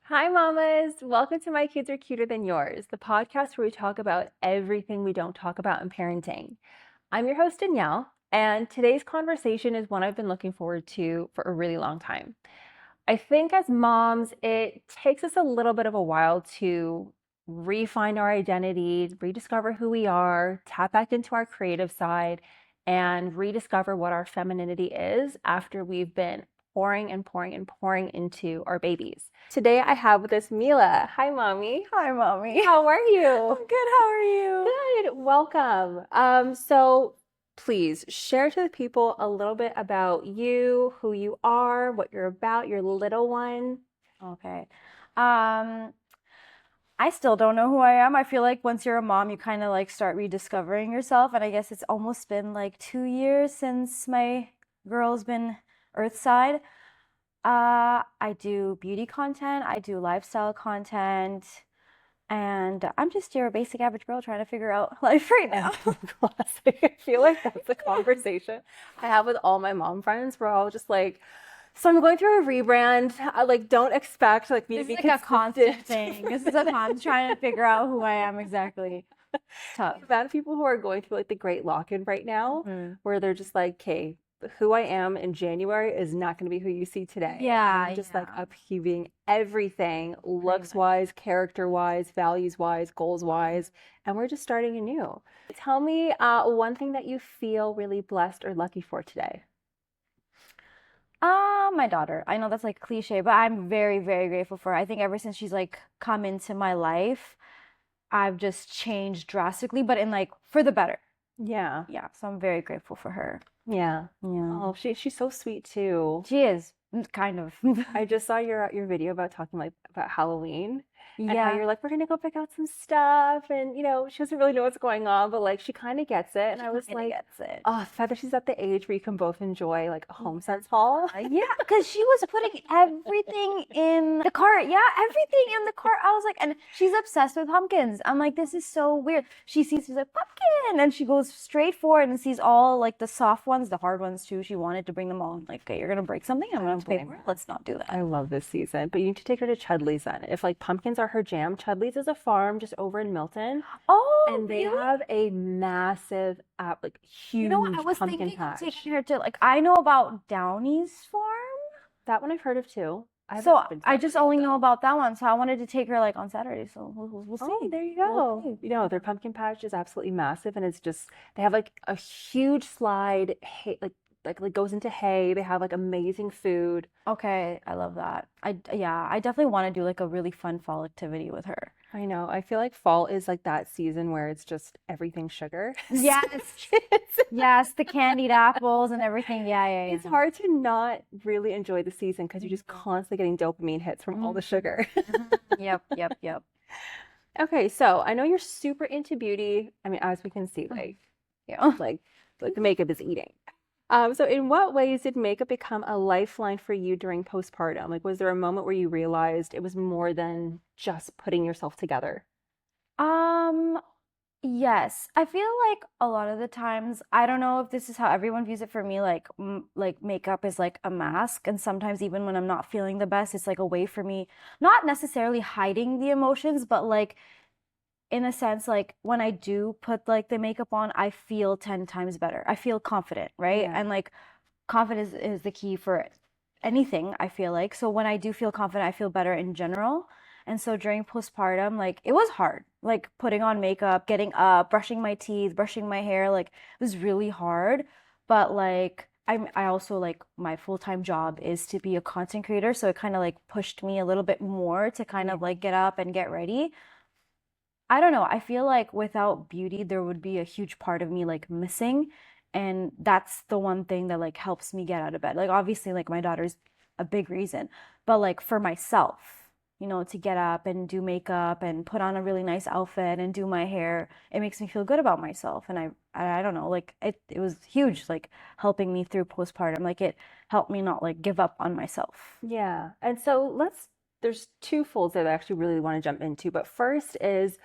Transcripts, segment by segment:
Hi, mamas. Welcome to My Kids Are Cuter Than Yours, the podcast where we talk about everything we don't talk about in parenting. I'm your host, Danielle, and today's conversation is one I've been looking forward to for a really long time. I think as moms, it takes us a little bit of a while to refine our identity, rediscover who we are, tap back into our creative side, and rediscover what our femininity is after we've been pouring and pouring and pouring into our babies. Today I have with us Mila. Hi, mommy. Hi, mommy. How are you? I'm good. How are you? Good. Welcome. So please share to the people a little bit about you, who you are, what you're about, your little one. Okay. I still don't know who I am. I feel like once you're a mom, you kind of like start rediscovering yourself. And I guess it's almost been like 2 years since my girl's been Earthside. I do beauty content, I do lifestyle content, and I'm just your basic average girl trying to figure out life right now. Classic. I feel like that's a conversation I have with all my mom friends. We're all just like, so I'm going through a rebrand. I like don't expect like me to This be is like a constant consistent. thing. This is a constant trying to figure out who I am exactly. Tough. The amount of people who are going through like the great lock-in right now, Mhm. where they're just like, okay, who I am in January is not going to be who you see today. Yeah, I'm just like yeah. upheaving everything, Pretty looks much. wise, character wise, values wise, goals wise, and we're just starting anew. Tell me one thing that you feel really blessed or lucky for today. My daughter. I know that's like cliche, but I'm very, very grateful for her. I think ever since she's like come into my life, I've just changed drastically, but in like for the better. Yeah, Yeah, so I'm very grateful for her. yeah. Yeah. Oh, she's so sweet too. She is kind of. I just saw your video about talking like about Halloween and how Yeah. you're like, we're gonna go pick out some stuff, and she doesn't really know what's going on, but like she kind of gets it. And She I was kind of like, gets it. oh, Feather, she's at the age where you can both enjoy like a home sense haul. Yeah, because she was putting everything in the cart. Yeah, everything in the cart. I was like, and she's obsessed with pumpkins. I'm like, this is so weird. She's like, pumpkin, and she goes straight for it and sees all like the soft ones, the hard ones too. She wanted to bring them all. I'm like, okay, you're gonna break something. I'm gonna pay blame for it. her. Let's not do that. I love this season, but you need to take her to Chudley's then. If like pumpkins are her jam, Chudley's is a farm just over in Milton, Oh, and they really? have a massive, like You know what? I huge was pumpkin thinking of patch. taking her to like I know about Downey's farm. That one I've heard of too. I So haven't been to I that just one only yet, know though. about that one. So I wanted to take her like on Saturday. So we'll Oh, see. there you We'll go. see. Their pumpkin patch is absolutely massive, and it's just they have like a huge slide, hay, like goes into hay. They have like amazing food. Okay, I love that. Yeah, I definitely want to do like a really fun fall activity with her. I know. I feel like fall is like that season where it's just everything sugar. So Yes. Yes, the candied apples and everything. Yeah, yeah, it's yeah. hard to not really enjoy the season because you're just constantly getting dopamine hits from all the sugar. Yep, yep, yep. Okay, so I know you're super into beauty. I mean, as we can see, Yeah. like the makeup is eating. So in what ways did makeup become a lifeline for you during postpartum? Like, was there a moment where you realized it was more than just putting yourself together? Um, yes. I feel like a lot of the times, I don't know if this is how everyone views it for me, like like makeup is like a mask, and sometimes even when I'm not feeling the best, it's like a way for me, not necessarily hiding the emotions, but like in a sense, like when I do put like the makeup on, I feel 10 times better. I feel confident, right? Yeah. And like confidence is the key for anything, I feel like. So when I do feel confident, I feel better in general. And so during postpartum, like it was hard, like putting on makeup, getting up, brushing my teeth, brushing my hair, like it was really hard. But like I also like my full-time job is to be a content creator, so it kind of like pushed me a little bit more to kind Yeah. of like get up and get ready. I don't know. I feel like without beauty, there would be a huge part of me like missing. And that's the one thing that like helps me get out of bed. Like obviously like my daughter's a big reason, but like for myself, to get up and do makeup and put on a really nice outfit and do my hair, it makes me feel good about myself. And I don't know, like it was huge, like helping me through postpartum. Like it helped me not like give up on myself. Yeah. And so there's two folds that I actually really want to jump into. But first is,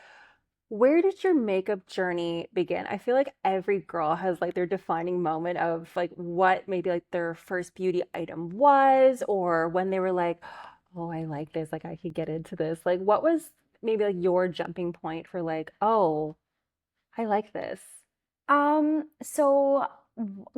where did your makeup journey begin? I feel like every girl has like their defining moment of like what maybe like their first beauty item was, or when they were like, oh, I like this. Like I could get into this. Like what was maybe like your jumping point for like, oh, I like this.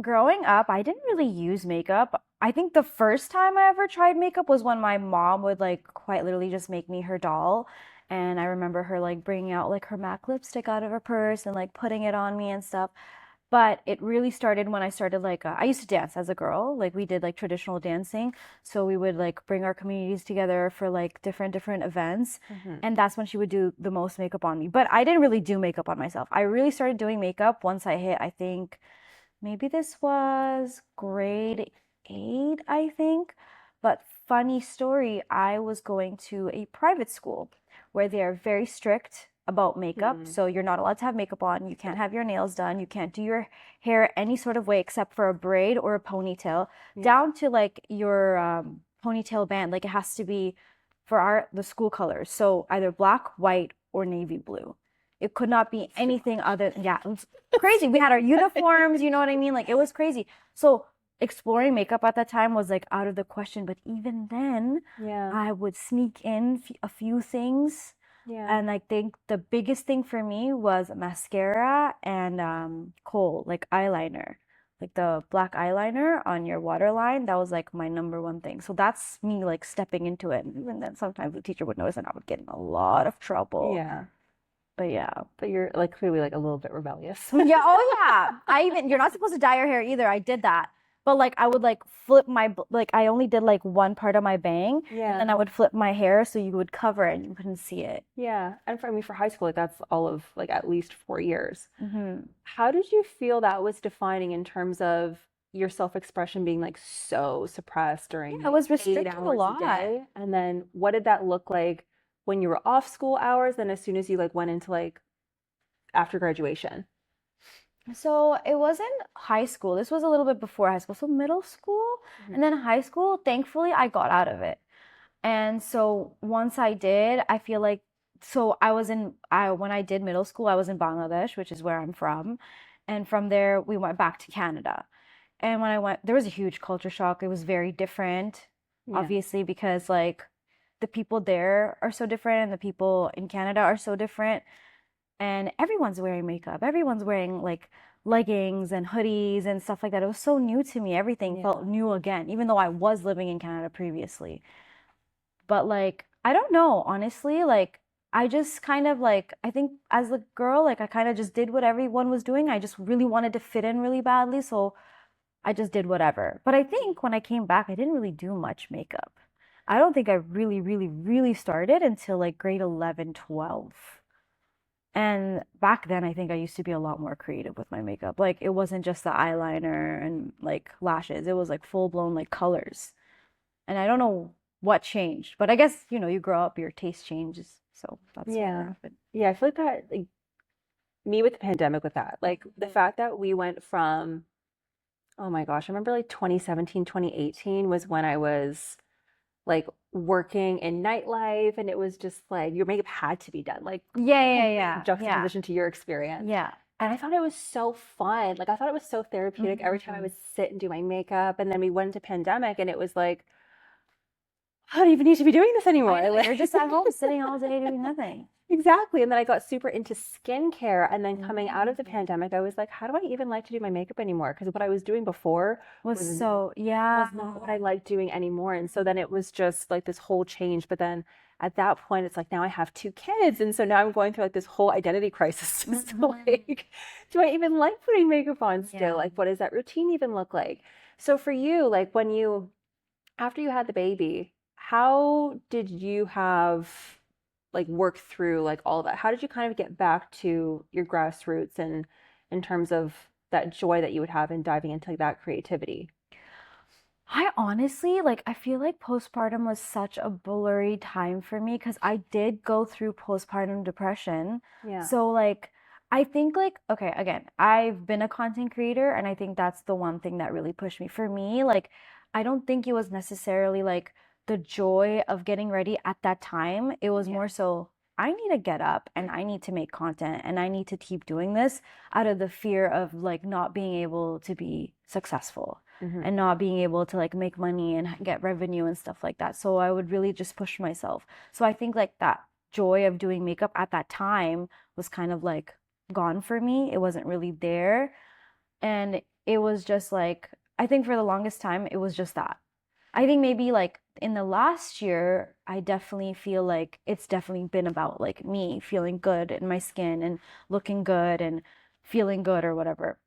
Growing up, I didn't really use makeup. I think the first time I ever tried makeup was when my mom would like quite literally just make me her doll. And I remember her like bringing out like her MAC lipstick out of her purse and like putting it on me and stuff. But it really started when I started like I used to dance as a girl. Like we did like traditional dancing. So we would like bring our communities together for like different events. Hmm. And that's when she would do the most makeup on me. But I didn't really do makeup on myself. I really started doing makeup once I hit, I think maybe this was grade 8, I think. But funny story, I was going to a private school where they are very strict about makeup. Hmm. So you're not allowed to have makeup on. You can't have your nails done. You can't do your hair any sort of way except for a braid or a ponytail, Yeah. down to like your ponytail band. Like it has to be for the school colors. So either black, white, or navy blue. It could not be Too anything much. other. Yeah, crazy. We had our uniforms, you know what I mean? Like it was crazy. So exploring makeup at that time was like out of the question. But even then, Yeah. I would sneak in a few things. Yeah. And I think the biggest thing for me was mascara and kohl, like eyeliner. Like the black eyeliner on your waterline, that was like my number one thing. So that's me like stepping into it. And even then, sometimes the teacher would notice and I would get in a lot of trouble. Yeah. But yeah. But you're like clearly like a little bit rebellious. Yeah, oh yeah. You're not supposed to dye your hair either. I did that. But like I would like flip like I only did like one part of my bang and Yeah. then I would flip my hair so you would cover it and you couldn't see it. Yeah. And for I mean for high school, like that's all of like at least 4 years. Hmm. How did you feel that was defining in terms of your self-expression being like so suppressed during Yeah, I like was eight restricted a hours a lot. day? And then what did that look like when you were off school hours? Then as soon as you like went into like after graduation? So it wasn't high school. This was a little bit before high school. So middle school and Mhm. then high school, thankfully I got out of it. And so once I did, I feel like so I when I did middle school, I was in Bangladesh, which is where I'm from. And from there we went back to Canada. And when I went, there was a huge culture shock. It was very different, Yeah. obviously, because like the people there are so different and the people in Canada are so different. And everyone's wearing makeup. Everyone's wearing like leggings and hoodies and stuff like that. It was so new to me. Everything felt Yeah. new again, even though I was living in Canada previously. But like, I don't know, honestly, like I just kind of like I think as a girl, like I kind of just did what everyone was doing. I just really wanted to fit in really badly, so I just did whatever. But I think when I came back, I didn't really do much makeup. I don't think I really started until like grade 11, 12. And back then, I think I used to be a lot more creative with my makeup. Like it wasn't just the eyeliner and like lashes. It was like full blown like colors. And I don't know what changed, but I guess, you grow up, your taste changes. So that's what Yeah. happened. Yeah, I feel like that like me with the pandemic with that. Like the fact that we went from oh my gosh, I remember like 2017, 2018 was when I was like working in nightlife and it was just like your makeup had to be done. Like Yeah, yeah, complete yeah, yeah, juxtaposition to your experience. yeah. And I thought it was so fun. Like I thought it was so therapeutic every time I Hmm. would sit and do my makeup. And then we went into pandemic and it was like, I don't even need to be doing this I anymore. know, Like you're just at home sitting all day doing nothing. exactly. And then I got super into skincare. And then coming out of the Mm. pandemic, I was like, how do I even like to do my makeup anymore? Because what I was doing before Was was so, yeah. not what I like doing anymore. And so then it was just like this whole change. But then at that point, it's like now I have two kids. And so now I'm going through like this whole identity crisis. Just Hmm. like, do I even like putting makeup on still? Yeah. Like, what does that routine even look like? So for you, like when you, after you had the baby, how did you have like work through like all of that? How did you kind of get back to your grassroots and in terms of that joy that you would have in diving into like, that creativity? I honestly, like, I feel like postpartum was such a blurry time for me because I did go through postpartum depression. Yeah. So, like, I think, like, okay, again, I've been a content creator, and I think that's the one thing that really pushed me. For me, like, I don't think it was necessarily like the joy of getting ready at that time. It was Yeah. more so, I need to get up and I need to make content and I need to keep doing this out of the fear of like not being able to be successful. Mm-hmm. and not being able to like make money and get revenue and stuff like that. So I would really just push myself. So I think like that joy of doing makeup at that time was kind of like gone for me. It wasn't really there. And it was just like, I think for the longest time, it was just that. I think maybe like in the last year, I definitely feel like it's definitely been about like me feeling good in my skin and looking good and feeling good or whatever.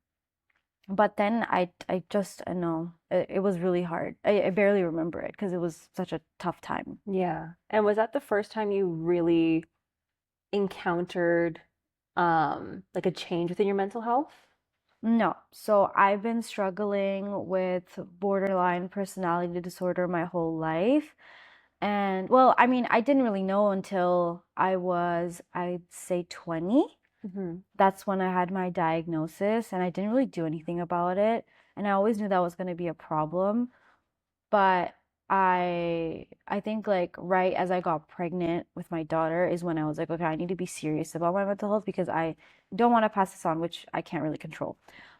But then I just, I know it was really hard. I barely remember it because it was such a tough time. Yeah. And was that the first time you really encountered like a change within your mental health? No, so I've been struggling with borderline personality disorder my whole life. And well, I mean, I didn't really know until I was, I'd say 20. Mm-hmm. That's when I had my diagnosis, and I didn't really do anything about it. And I always knew that was going to be a problem. But I think like right as I got pregnant with my daughter is when I was like, okay, I need to be serious about my mental health because I don't want to pass this on, which I can't really control.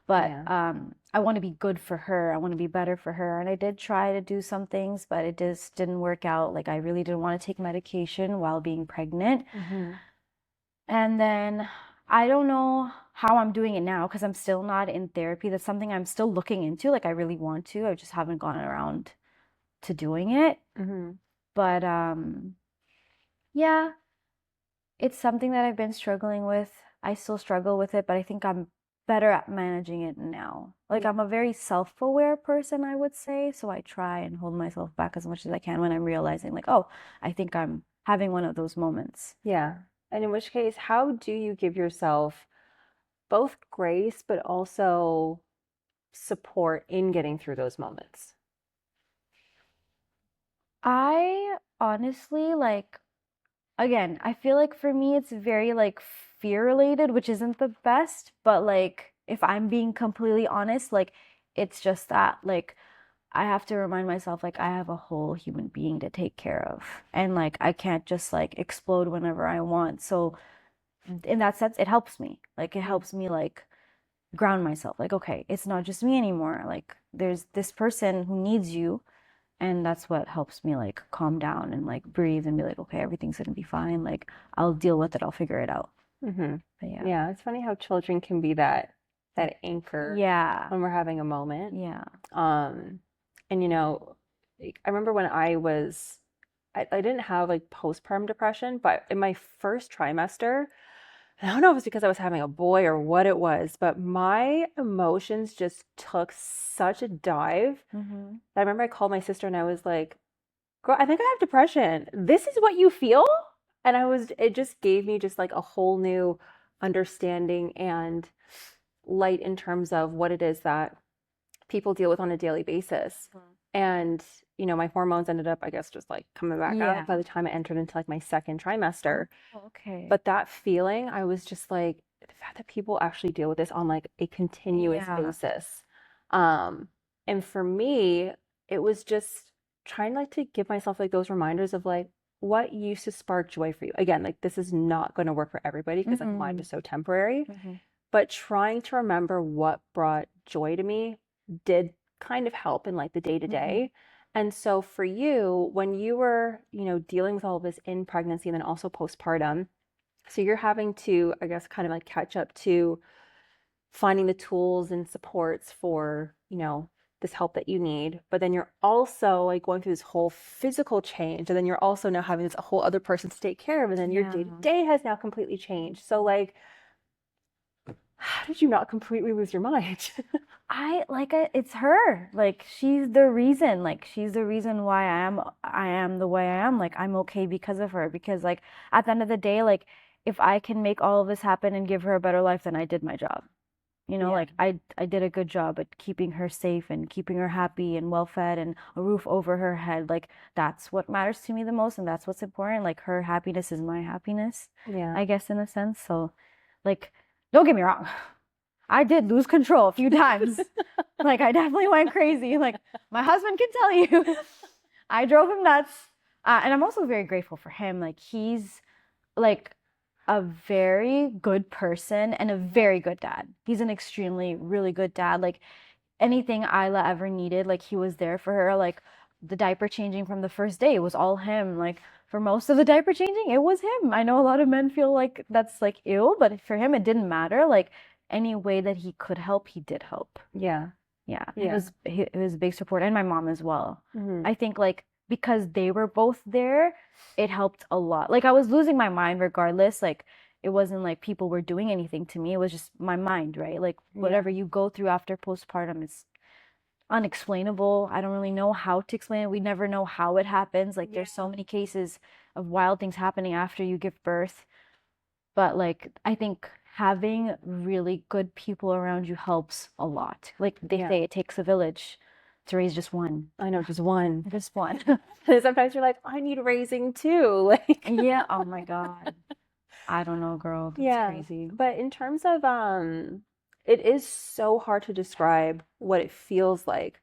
But Yeah. I want to be good for her. I want to be better for her. And I did try to do some things, but it just didn't work out. Like I really didn't want to take medication while being pregnant. Mm-hmm. And then I don't know how I'm doing it now because I'm still not in therapy. That's something I'm still looking into. Like I really want to. I just haven't gotten around to doing it. Mm-hmm. But yeah, it's something that I've been struggling with. I still struggle with it, but I think I'm better at managing it now. Like Yeah. I'm a very self-aware person, I would say, so I try and hold myself back as much as I can when I'm realizing like, oh, I think I'm having one of those moments. Yeah. And in which case, how do you give yourself both grace but also support in getting through those moments? I honestly like again, I feel like for me it's very like fear related, which isn't the best, but like if I'm being completely honest, like it's just that like I have to remind myself like I have a whole human being to take care of and like I can't just like explode whenever I want. So in that sense, it helps me. Like it helps me like ground myself. Like okay, it's not just me anymore. Like there's this person who needs you, and that's what helps me like calm down and like breathe and be like, okay, everything's gonna be fine. Like I'll deal with it. I'll figure it out. Mm-hmm. But yeah. Yeah, it's funny how children can be that anchor Yeah. when we're having a moment. Yeah. Um, and like, I remember when I didn't have like postpartum depression, but in my first trimester, I don't know if it's because I was having a boy or what it was, but my emotions just took such a dive. Mm-hmm. I remember I called my sister and I was like, girl, I think I have depression. This is what you feel? And it just gave me just like a whole new understanding and light in terms of what it is that people deal with on a daily basis. And, my hormones ended up, I guess, just like coming back Yeah. up by the time I entered into like my second trimester. Oh, okay. But that feeling, I was just like, the fact that people actually deal with this on like a continuous Yeah. basis. Um, and for me, it was just trying like to give myself like those reminders of like what used to spark joy for you. Again, like this is not going to work for everybody because like mine Mm-hmm. is so temporary, Mm-hmm. but trying to remember what brought joy to me did kind of help in like the day to Mm-hmm. day. And so for you, when you were, dealing with all of this in pregnancy and then also postpartum, so you're having to, I guess, kind of like catch up to finding the tools and supports for, this help that you need. But then you're also like going through this whole physical change. And then you're also now having this a whole other person to take care of. And then your Yeah. day to day has now completely changed. So like, how did you not completely lose your mind? It's her. Like she's the reason. Like she's the reason why I am the way I am. Like I'm okay because of her. Because like at the end of the day, like if I can make all of this happen and give her a better life, then I did my job. Yeah. Like I did a good job at keeping her safe and keeping her happy and well fed and a roof over her head. Like that's what matters to me the most and that's what's important. Like her happiness is my happiness, Yeah. I guess in a sense. So like don't get me wrong. I did lose control a few times. Like I definitely went crazy. Like my husband can tell you. I drove him nuts. And I'm also very grateful for him. Like he's like a very good person and a very good dad. He's an extremely really good dad. Like anything Isla ever needed, like he was there for her. Like the diaper changing from the first day, it was all him. Like for most of the diaper changing, it was him. I know a lot of men feel like that's like ew, but for him, it didn't matter. Like any way that he could help, he did help. Yeah. Yeah, Yeah. it was a big support, and my mom as well. Hmm. I think like because they were both there, it helped a lot. Like I was losing my mind regardless. Like it wasn't like people were doing anything to me. It was just my mind, right? Like whatever you go through after postpartum is unexplainable. I don't really know how to explain it. We never know how it happens. Like there's so many cases of wild things happening after you give birth. But like I think having really good people around you helps a lot. Like they Yeah. say it takes a village to raise just one. I know, just one. Just one. Sometimes you're like, I need raising too. Like, Yeah, oh my God. I don't know, girl. That's yeah. crazy. But in terms of it is so hard to describe what it feels like.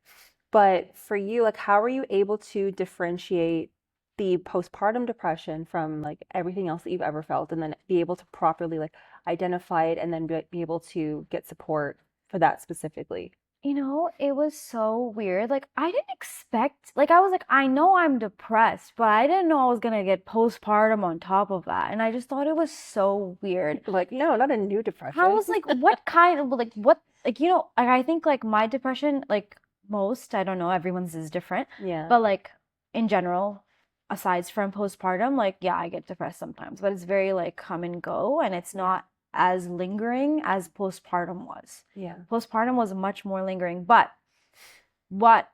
But for you, like, how are you able to differentiate the postpartum depression from like everything else that you've ever felt, and then be able to properly like identify it, and then be able to get support for that specifically? You know, it was so weird. Like, I didn't expect, like, I was like, I know I'm depressed, but I didn't know I was gonna get postpartum on top of that. And I just thought it was so weird. Like, no, not a new I depression. was like, what kind of, like, what, like, I think, like, my depression, like, most, I don't know, everyone's is different, Yeah. but, like, in general, aside from postpartum, like, yeah, I get depressed sometimes, but it's very, like, come and go, and it's not as lingering as postpartum was. Yeah. Postpartum was much more lingering, but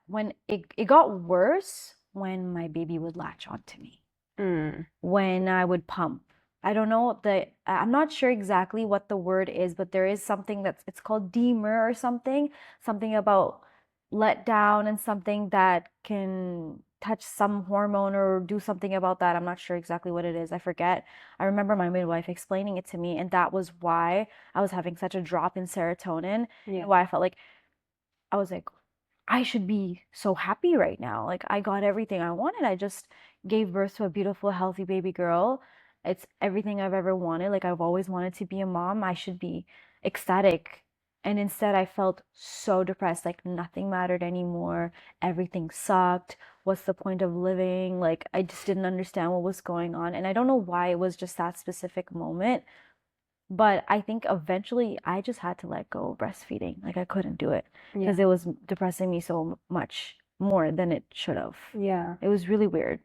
when it got worse when my baby would latch onto me, Mm. when I would pump. I don't know I'm not sure exactly what the word is, but there is something it's called demer or something about let down and something that can touch some hormone or do something about that. I'm not sure exactly what it is. I forget. I remember my midwife explaining it to me, and that was why I was having such a drop in serotonin Yeah. and why I felt like I was like, I should be so happy right now. Like I got everything I wanted. I just gave birth to a beautiful, healthy baby girl. It's everything I've ever wanted. Like I've always wanted to be a mom. I should be ecstatic. And instead I felt so depressed, like nothing mattered anymore. Everything sucked. What's the point of living? Like I just didn't understand what was going on. And I don't know why it was just that specific moment. But I think eventually I just had to let go of breastfeeding. Like I couldn't do it Yeah. because it was depressing me so much more than it should have. Yeah. It was really weird.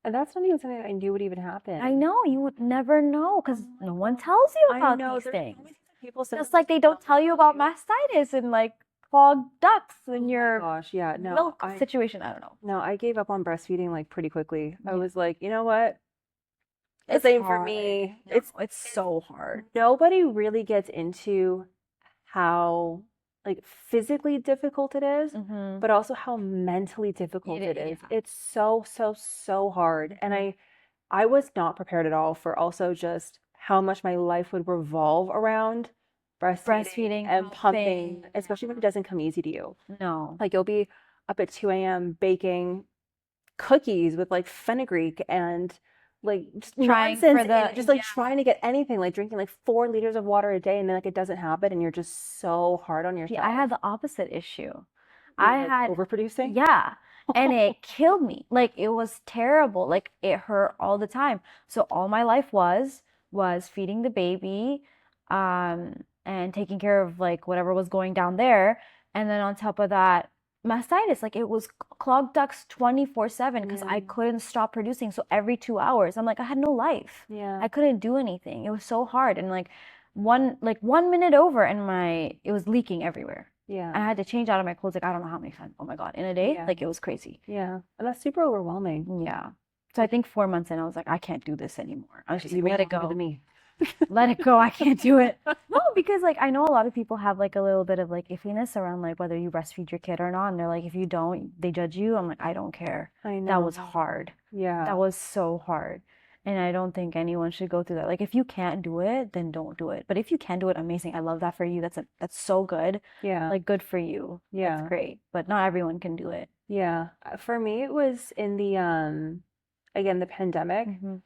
And that's not even something I knew would even happen. I know you would never know because no one tells you I about know these there's things. always people saying Just like they don't tell you about mastitis and like clogged ducts and your gosh, yeah, no, milk situation. I don't know. no, I gave up on breastfeeding like pretty quickly. I Yeah. was like, you know what? It's Same for hard. me. No, it's so hard. Nobody really gets into how like physically difficult it is, Mm-hmm. but also how mentally difficult it is. Yeah. It's so, so, so hard. And I was not prepared at all for also just how much my life would revolve around breastfeeding and pumping, especially when it doesn't come easy to you. No. Like you'll be up at 2 a.m. baking cookies with like fenugreek and like just Trying nonsense for the just like trying to get anything, like drinking like 4 liters of water a day, and then like it doesn't happen and you're just so hard on See, yourself. I had the opposite issue. You're, I like, had overproducing. Yeah, and it killed me. Like it was terrible. Like it hurt all the time. So all my life was feeding the baby, and taking care of like whatever was going down there. And then on top of that, mastitis. Like it was clogged ducts 24/7 because I couldn't stop producing. So every 2 hours, I'm like, I had no life. Yeah. I couldn't do anything. It was so hard. And like 1 minute over and it was leaking everywhere. Yeah. I had to change out of my clothes like I don't know how many times. Oh my God, in a day? Yeah. Like it was crazy. Yeah. And that's super overwhelming. Yeah. So I think 4 months in, I was like, I can't do this anymore. I was just like, let it go. Than me. Let it go. I can't do it. No, because like I know a lot of people have like a little bit of like iffiness around like whether you breastfeed your kid or not. And they're like, if you don't, they judge you. I'm like, I don't care. I know. That was hard. Yeah. That was so hard. And I don't think anyone should go through that. Like if you can't do it, then don't do it. But if you can do it, amazing. I love that for you. That's so good. Yeah. Like good for you. Yeah. That's great. But not everyone can do it. Yeah. For me, it was in the again, the pandemic. Mm-hmm.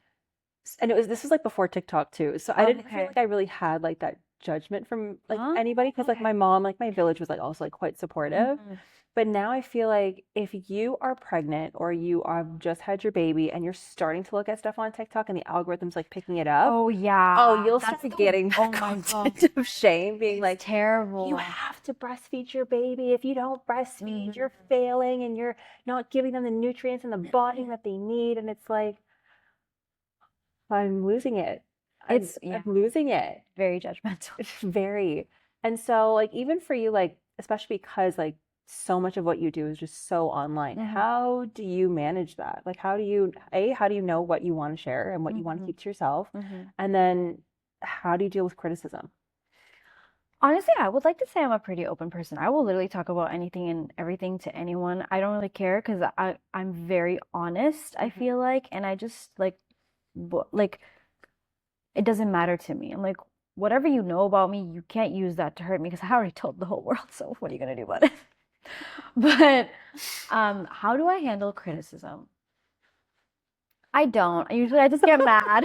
And this was like before TikTok too. So I didn't feel like I really had like that judgment from like Huh? anybody because like my mom, like my village was like also like quite supportive. Mhm. But now I feel like if you are pregnant or you have just had your baby and you're starting to look at stuff on TikTok and the algorithm's like picking it up, Oh yeah, oh, you'll that's start the getting that oh my God, content of shame being it's like, you terrible. have to breastfeed your baby. If you don't breastfeed, Mhm. you're failing and you're not giving them the nutrients and the bonding that they need. And it's like, I'm losing it. It's I'm yeah, losing it. very judgmental. It's very. And so, like, even for you, like, especially because, like, so much of what you do is just so online, Hmm. how do you manage that? Like, how do you, A, how do you know what you want to share and what you want to Hmm. keep to yourself? Hmm. And then how do you deal with criticism? Honestly, I would like to say I'm a pretty open person. I will literally talk about anything and everything to anyone. I don't really care because I'm very honest, I Mhm. feel like, and I just like it doesn't matter to me. I'm like, whatever you know about me, you can't use that to hurt me because I already told the whole world. So what are you gonna do about it? But how do I handle criticism? I don't. I just get mad.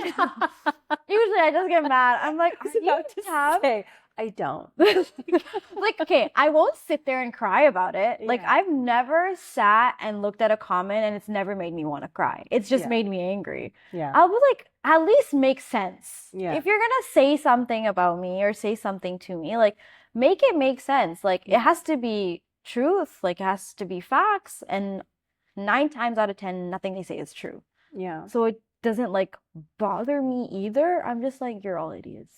Usually I just get mad. I'm like, I are was you about to tab? say, I don't. Like, okay, I won't sit there and cry about it. Like, Yeah. I've never sat and looked at a comment and it's never made me want to cry. It's just Yeah. made me angry. Yeah. I was like, at least make sense. Yeah. If you're gonna say something about me or say something to me, like, make it make sense. Like, it Yeah. has to be truth, like, it has to be facts. And 9 times out of 10, nothing they say is true. Yeah. So it doesn't like bother me either. I'm just like, you're all idiots.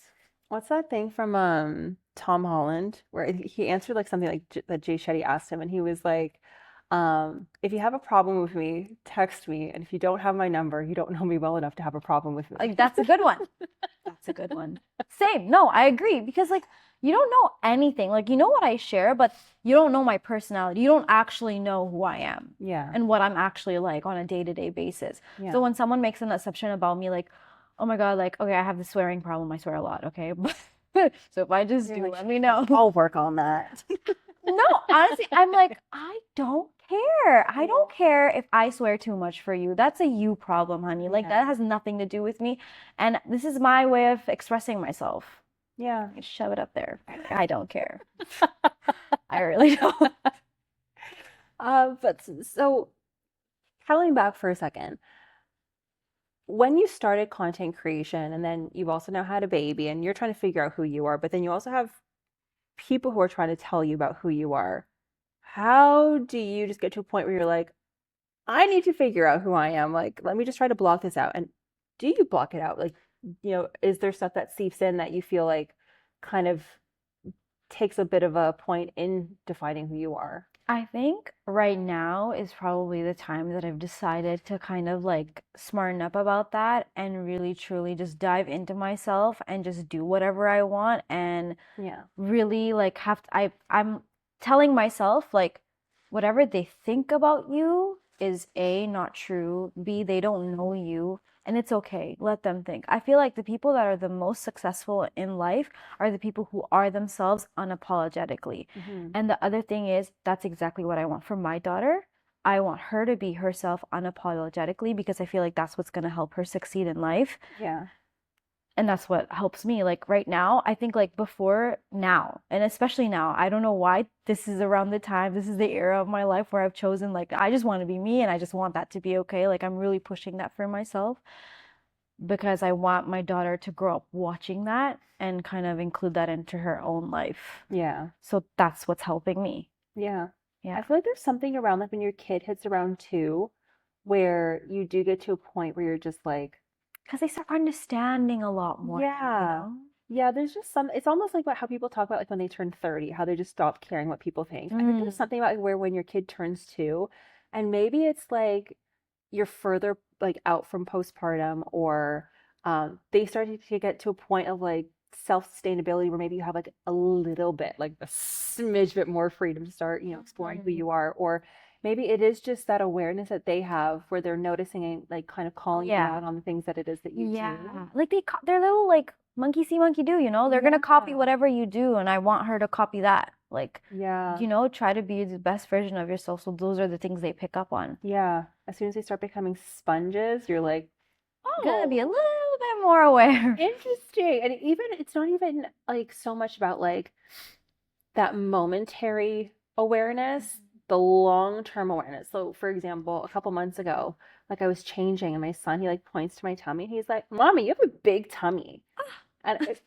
What's that thing from Tom Holland where he answered like something like that Jay Shetty asked him and he was like, if you have a problem with me, text me, and if you don't have my number, you don't know me well enough to have a problem with me. Like, that's a good one. That's a good one. Same. No, I agree because like you don't know anything. Like you know what I share, but you don't know my personality. You don't actually know who I am Yeah. and what I'm actually like on a day-to-day basis. Yeah. So when someone makes an assumption about me, like, oh my God, like, okay, I have the swearing problem. I swear a lot, okay? So if I just You're do, like, let me know. I'll work on that. No, honestly, I'm like, I don't care. I Yeah. don't care if I swear too much for you. That's a you problem, honey. Like, Yeah. that has nothing to do with me. And this is my way of expressing myself. Yeah. Shove it up there. I don't care. I really don't. But so traveling back for a second, when you started content creation and then you've also now had a baby and you're trying to figure out who you are, but then you also have people who are trying to tell you about who you are. How do you just get to a point where you're like, I need to figure out who I am? Like, let me just try to block this out. And do you block it out? Like, is there stuff that seeps in that you feel like kind of takes a bit of a point in defining who you are? I think right now is probably the time that I've decided to kind of like smarten up about that and really truly just dive into myself and just do whatever I want and Yeah. really like I'm telling myself like whatever they think about you is A, not true, B, they don't know you, and it's okay. Let them think. I feel like the people that are the most successful in life are the people who are themselves unapologetically. Hmm. And the other thing is that's exactly what I want for my daughter. I want her to be herself unapologetically because I feel like that's what's going to help her succeed in life. Yeah. And that's what helps me. Like right now, I think like before now, and especially now, I don't know why this is around the time, this is the era of my life where I've chosen like I just want to be me and I just want that to be okay. Like I'm really pushing that for myself because I want my daughter to grow up watching that and kind of include that into her own life. Yeah. So that's what's helping me. Yeah. I Yeah. feel like there's something around like when your kid hits around 2 where you do get to a point where you're just like, Because they start understanding a lot more now, you yeah. know? Yeah, there's just it's almost like how people talk about like when they turn 30, how they just stop caring what people think. I think there's Mm. something about where when your kid turns 2, and maybe it's like you're further like out from postpartum or they started to get to a point of like self-sustainability where maybe you have like a little bit, like a smidge bit more freedom to start, exploring who Mhm. you are. Or maybe it is just that awareness that they have where they're noticing and like kind of calling you Yeah. out on the things that it is that you do. Yeah. Like they're little like monkey see, monkey do, you know? They're gonna copy Yeah. whatever you do, and I want her to copy that. Like, Yeah. try to be the best version of yourself. So those are the things they pick up on. Yeah. As soon as they start becoming sponges, you're like, Gonna be a oh, little bit am more aware. Interesting. And even it's not even like so much about like that momentary awareness, the long-term awareness. So for example, a couple months ago, like I was changing and my son, he like points to my tummy and he's like, "Mommy, you have a big tummy." And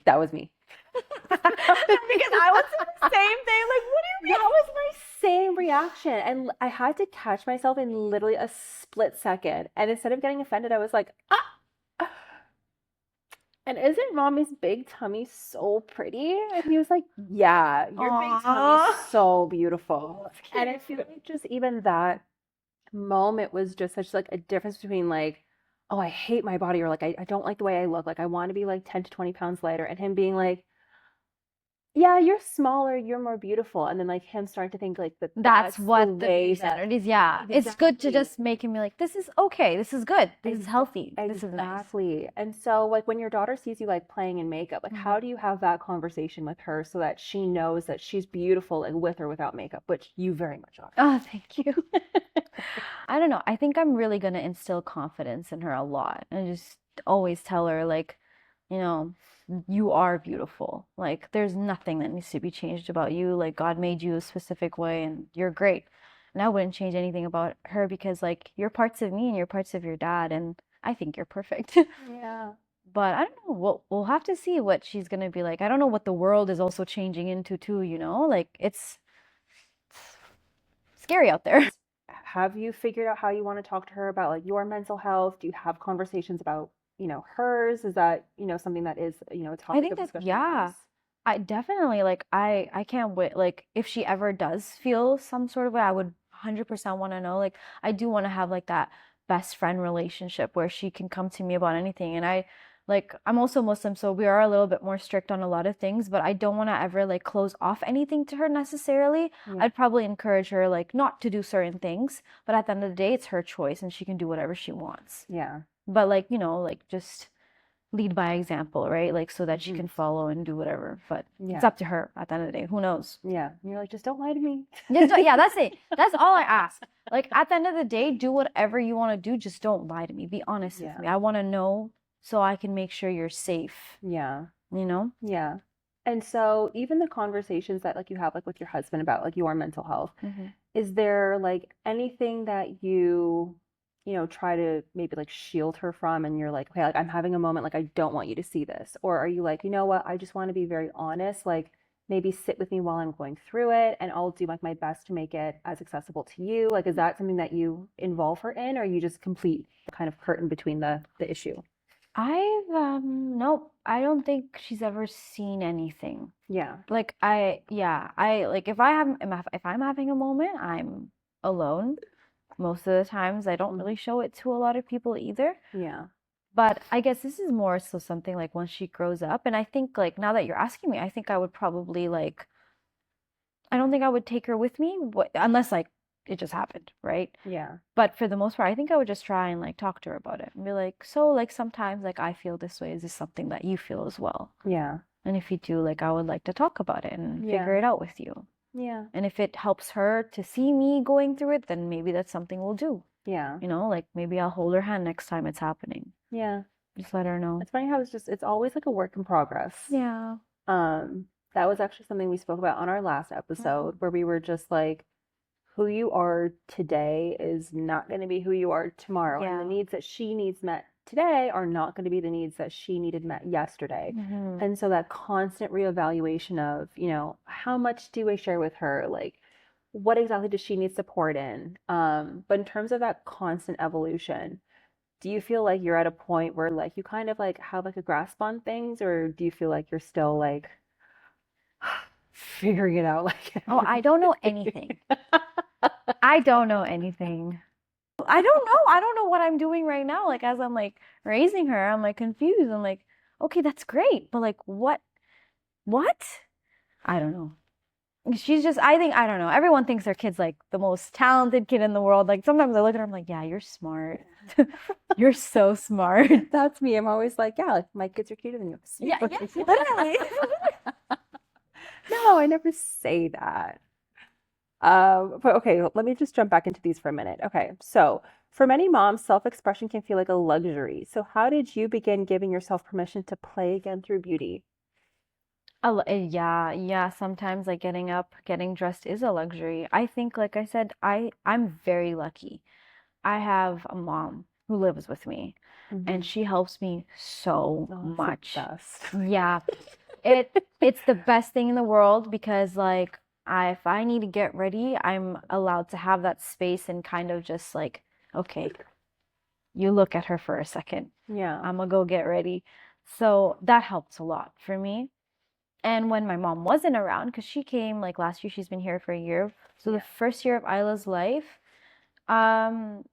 that was me. Because I was saying the same thing. Like, what do you mean? That was my same reaction. And I had to catch myself in literally a split second. And instead of getting offended, I was like, ah. And isn't mommy's big tummy so pretty? And he was like, yeah, your big tummy's so beautiful. And I feel like just even that moment was just such like a difference between like, oh, I hate my body, or like I don't like the way I look. Like I want to be like 10 to 20 pounds lighter. And him being like, yeah, you're smaller, you're more beautiful. And then like him starting to think like That's that's the what the way big that standard is. Yeah. It's good to exactly. just make him be like, this is okay. This is good. This is Exa- healthy. This is nice. Exactly. And so like when your daughter sees you like playing in makeup, like how do you have that conversation with her so that she knows that she's beautiful like with or without makeup, which you very much are. Oh, thank you. I don't know. I think I'm really gonna instill confidence in her a lot and just always tell her like, you know, you are beautiful. Like there's nothing that needs to be changed about you. Like God made you a specific way and you're great. And I wouldn't change anything about her because like you're parts of me and you're parts of your dad and I think you're perfect. Yeah. But I don't know. We'll have to see what she's gonna be like. I don't know what the world is also changing into too, you know? Like it's scary out there. Have you figured out how you want to talk to her about like your mental health? Do you have conversations about, hers? Is that, something that is, a I topic think of that, discussion in the yeah, house? I definitely like I can't wait. Like if she ever does feel some sort of way, I would 100% want to know. Like I do want to have like that best friend relationship where she can come to me about anything. And I'm also Muslim, so we are a little bit more strict on a lot of things, but I don't want to ever like close off anything to her necessarily. Yeah. I'd probably encourage her like not to do certain things, but at the end of the day, it's her choice and she can do whatever she wants. Yeah. But like, like just lead by example, right? Like so that she Mhm. can follow and do whatever. But it's Yeah. up to her at the end of the day. Who knows? Yeah. And you're like, just don't lie to me. Yeah, that's it. That's all I ask. Like at the end of the day, do whatever you want to do. Just don't lie to me. Be honest with Yeah. me. I want to know so I can make sure you're safe, Yeah. you know? Yeah. And so even the conversations that like you have like with your husband about like your mental health, is there like anything that you try to maybe like shield her from and you're like, okay, like I'm having a moment, like I don't want you to see this? Or are you like, you know what, I just want to be very honest, like maybe sit with me while I'm going through it and I'll do like my best to make it as accessible to you? Like, is that something that you involve her in, or you just complete the kind of curtain between the issue? Nope. I don't think she's ever seen anything. Yeah. Like I like if I'm having a moment, I'm alone. Most of the times I don't really show it to a lot of people either. Yeah. But I guess this is more so something like once she grows up. And I think like now that you're asking me, I think I would probably like I don't think I would take her with me unless like it just happened, right? Yeah. But for the most part, I think I would just try and like talk to her about it and be like, so like sometimes like I feel this way. Is this something that you feel as well? Yeah. And if you do, like I would like to talk about it and figure Yeah. it out with you. Yeah. And if it helps her to see me going through it, then maybe that's something we'll do. Yeah. Like maybe I'll hold her hand next time it's happening. Yeah. Just let her know. It's funny how it's always like a work in progress. Yeah. That was actually something we spoke about on our last episode where we were just like, who you are today is not going to be who you are tomorrow. And the needs that she needs met today are not going to be the needs that she needed met yesterday. And so that constant reevaluation of, how much do I share with her? Like, what exactly does she need support in? But in terms of that constant evolution, do you feel like you're at a point where like you kind of like have like a grasp on things, or do you feel like you're still like figuring it out like Oh, I don't know anything. I don't know anything. I don't know. I don't know what I'm doing right now. Like as I'm like raising her, I'm like confused. I'm like, okay, that's great, but like what? What? I don't know. She's just, I don't know. Everyone thinks their kid's like the most talented kid in the world. Like sometimes I look at her, I'm like, yeah, you're smart. You're so smart. That's me. I'm always like, yeah, like my kids are cuter than yours. Yeah, yes, literally. No, I never say that. But okay, let me just jump back into these for a minute. Okay, so For many moms, self-expression can feel like a luxury. So how did you begin giving yourself permission to play again through beauty? Yeah, yeah. Sometimes like getting up, getting dressed is a luxury. I think, like I said, I'm very lucky. I have a mom who lives with me, and Mm-hmm. she helps me so Oh, it's the much. best. Yeah, it's the best thing in the world because like if I need to get ready, I'm allowed to have that space and kind of just like, okay, you look at her for a second. Yeah. I'm gonna go get ready. So that helps a lot for me. And when my mom wasn't around, because she came like last year, she's been here for a year. So the Yeah. first year of Isla's life, um,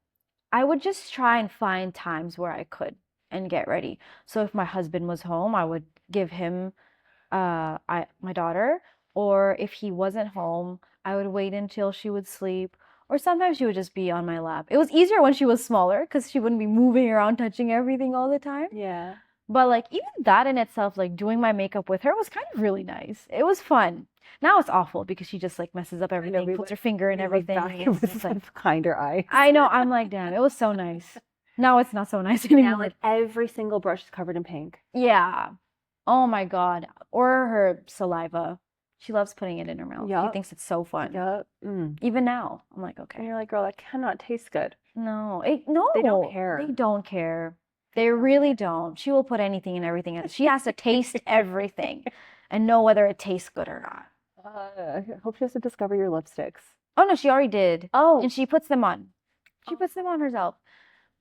I would just try and find times where I could and get ready. So if my husband was home, I would give him my daughter, or if he wasn't home, I would wait until she would sleep, or sometimes she would just be on my lap. It was easier when she was smaller because she wouldn't be moving around touching everything all the time. Yeah. But like even that in itself, like doing my makeup with her was kind of really nice. It was fun. Now it's awful because she just like messes up everything, puts her finger in everything, and it's just like kinder eyes. I know, I'm like, damn, it was so nice. Now it's not so nice Now, anymore. like every single brush is covered in pink. Yeah. Oh my God. Or her saliva. She loves putting it in her mouth. She Yup. thinks it's so fun. Yup. Even now, I'm like, And okay. you're like, girl, that cannot taste good. No, They don't care. They don't care. They really don't. She will put anything and everything in. She has to taste everything and know whether it tastes good or not. I hope she has to discover your lipsticks. Oh no, she already did. Oh. And she puts them on. She puts them on herself.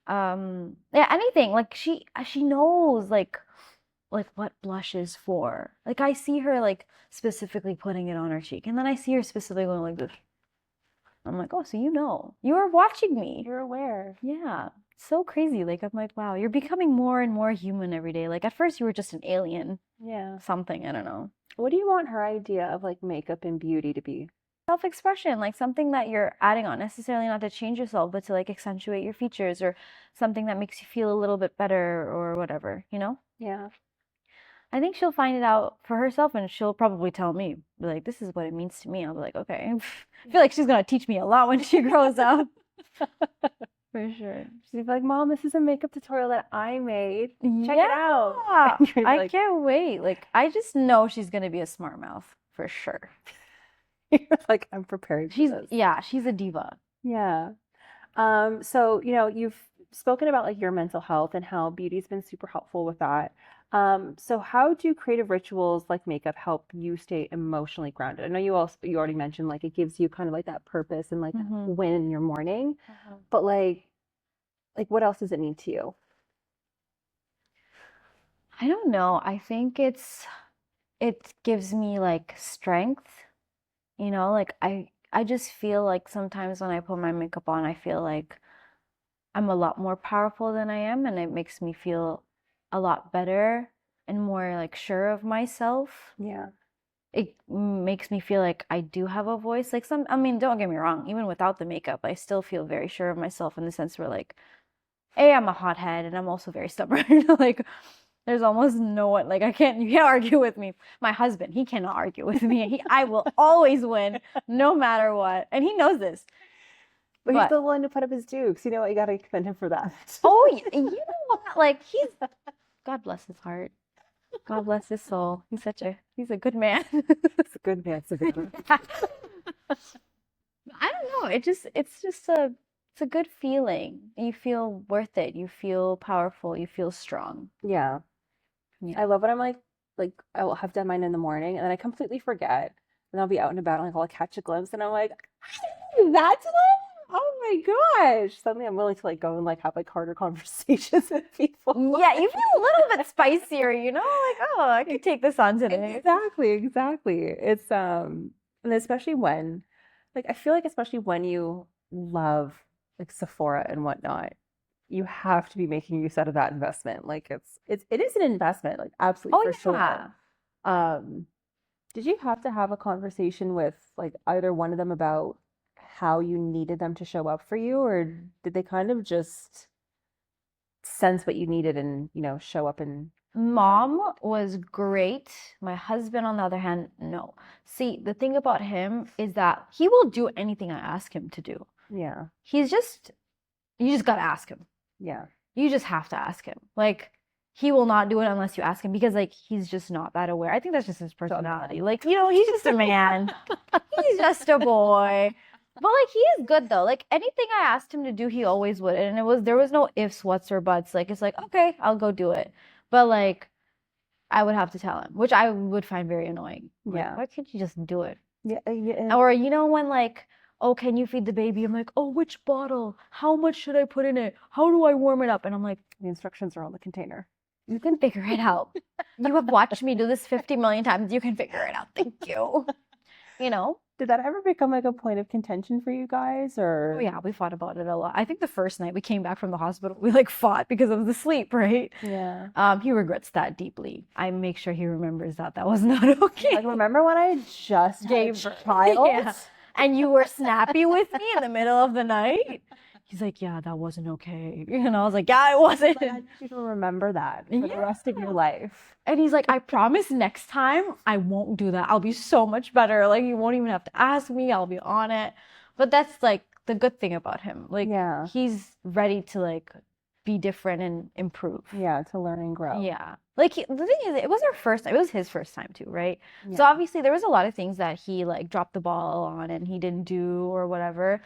Yeah, anything. Like she knows like what blush is for. Like I see her like specifically putting it on her cheek, and then I see her specifically going like this. I'm like, oh, so you know. You are watching me. You're aware. Yeah. So crazy. Like I'm like, wow, you're becoming more and more human every day. Like at first you were just an alien. Yeah. Something, I don't know. What do you want her idea of like makeup and beauty to be? Self-expression, like something that you're adding on, necessarily not to change yourself, but to like accentuate your features or something that makes you feel a little bit better or whatever, you know? Yeah. I think she'll find it out for herself and she'll probably tell me, be like, this is what it means to me. I'll be like, okay. I feel like she's gonna teach me a lot when she grows up. For sure. She's like, Mom, this is a makeup tutorial that I made. Check Yeah. it out. I can't wait. Like, I just know she's gonna be a smart mouth for sure. You're like, I'm prepared for this. Yeah, she's a diva. Yeah. So, you've spoken about like your mental health and how beauty's been super helpful with that. So how do creative rituals like makeup help you stay emotionally grounded? I know you already mentioned like it gives you kind of like that purpose and like that win in your morning, but like what else does it mean to you? I don't know. I think it gives me like strength, like I just feel like sometimes when I put my makeup on, I feel like I'm a lot more powerful than I am, and it makes me feel a lot better and more like sure of myself. Yeah. It makes me feel like I do have a voice. Like I mean, don't get me wrong, even without the makeup, I still feel very sure of myself in the sense where like, I'm a hothead and I'm also very stubborn. Like there's almost no one, like you can't argue with me. My husband, he cannot argue with me. I will always win no matter what. And he knows this. But he's still willing to put up his dukes. You know what? You got to commend him for that. Oh, you know what? Like God bless his heart. God bless his soul. He's a good man. It's a good man, Savannah. I don't know. It's a good feeling. You feel worth it. You feel powerful. You feel strong. Yeah. Yeah. I love when I'm like I will have done mine in the morning and then I completely forget. And I'll be out and about and like I'll catch a glimpse and I'm like, that's what? Oh my gosh. Suddenly I'm willing to like go and like have like harder conversations with people. Yeah, you feel a little bit spicier, like, oh, I could take this on today. Exactly. It's and especially when I feel like especially when you love like Sephora and whatnot, you have to be making use out of that investment. Like it is an investment, like absolutely for yeah. sure. Did you have to have a conversation with like either one of them about how you needed them to show up for you, or did they kind of just sense what you needed and, show up and Mom was great. My husband, on the other hand, no. See, the thing about him is that he will do anything I ask him to do. yeah. He's just you just gotta ask him. Yeah. You just have to ask him. Like, he will not do it unless you ask him because, like, he's just not that aware. I think that's just his personality. Like, you know, he's just a man. He's just a boy. But, like, he is good, though. Like, anything I asked him to do, he always would. And there was no ifs, whats, or buts. Like, it's like, okay, I'll go do it. But, like, I would have to tell him, which I would find very annoying. Like, Yeah. why can't you just do it? Yeah. Yeah. Or, you know, when, like, oh, can you feed the baby? I'm like, oh, which bottle? How much should I put in it? How do I warm it up? And I'm like, The instructions are on the container. you can figure it out. You have watched me do this 50 million times. You can figure it out. Thank you. You know? Did that ever become like a point of contention for you guys, or? Oh, yeah, we fought about it a lot. I think the first night we came back from the hospital, we like fought because of the sleep, right? Yeah. He regrets that deeply. I make sure he remembers that was not okay. Like, remember when I just Gave had a birth? child? Yeah. And you were snappy with me in the middle of the night? He's like, yeah, that wasn't okay. And I was like, yeah, it wasn't. But I need you to remember that for the rest of your life. And he's like, I promise next time I won't do that. I'll be so much better. Like, you won't even have to ask me. I'll be on it. But that's like the good thing about him. Like, Yeah. he's ready to like be different and improve. Yeah, to learn and grow. Yeah. Like, the thing is, it was his first time too, right? Yeah. So obviously there was a lot of things that he like dropped the ball on and he didn't do or whatever.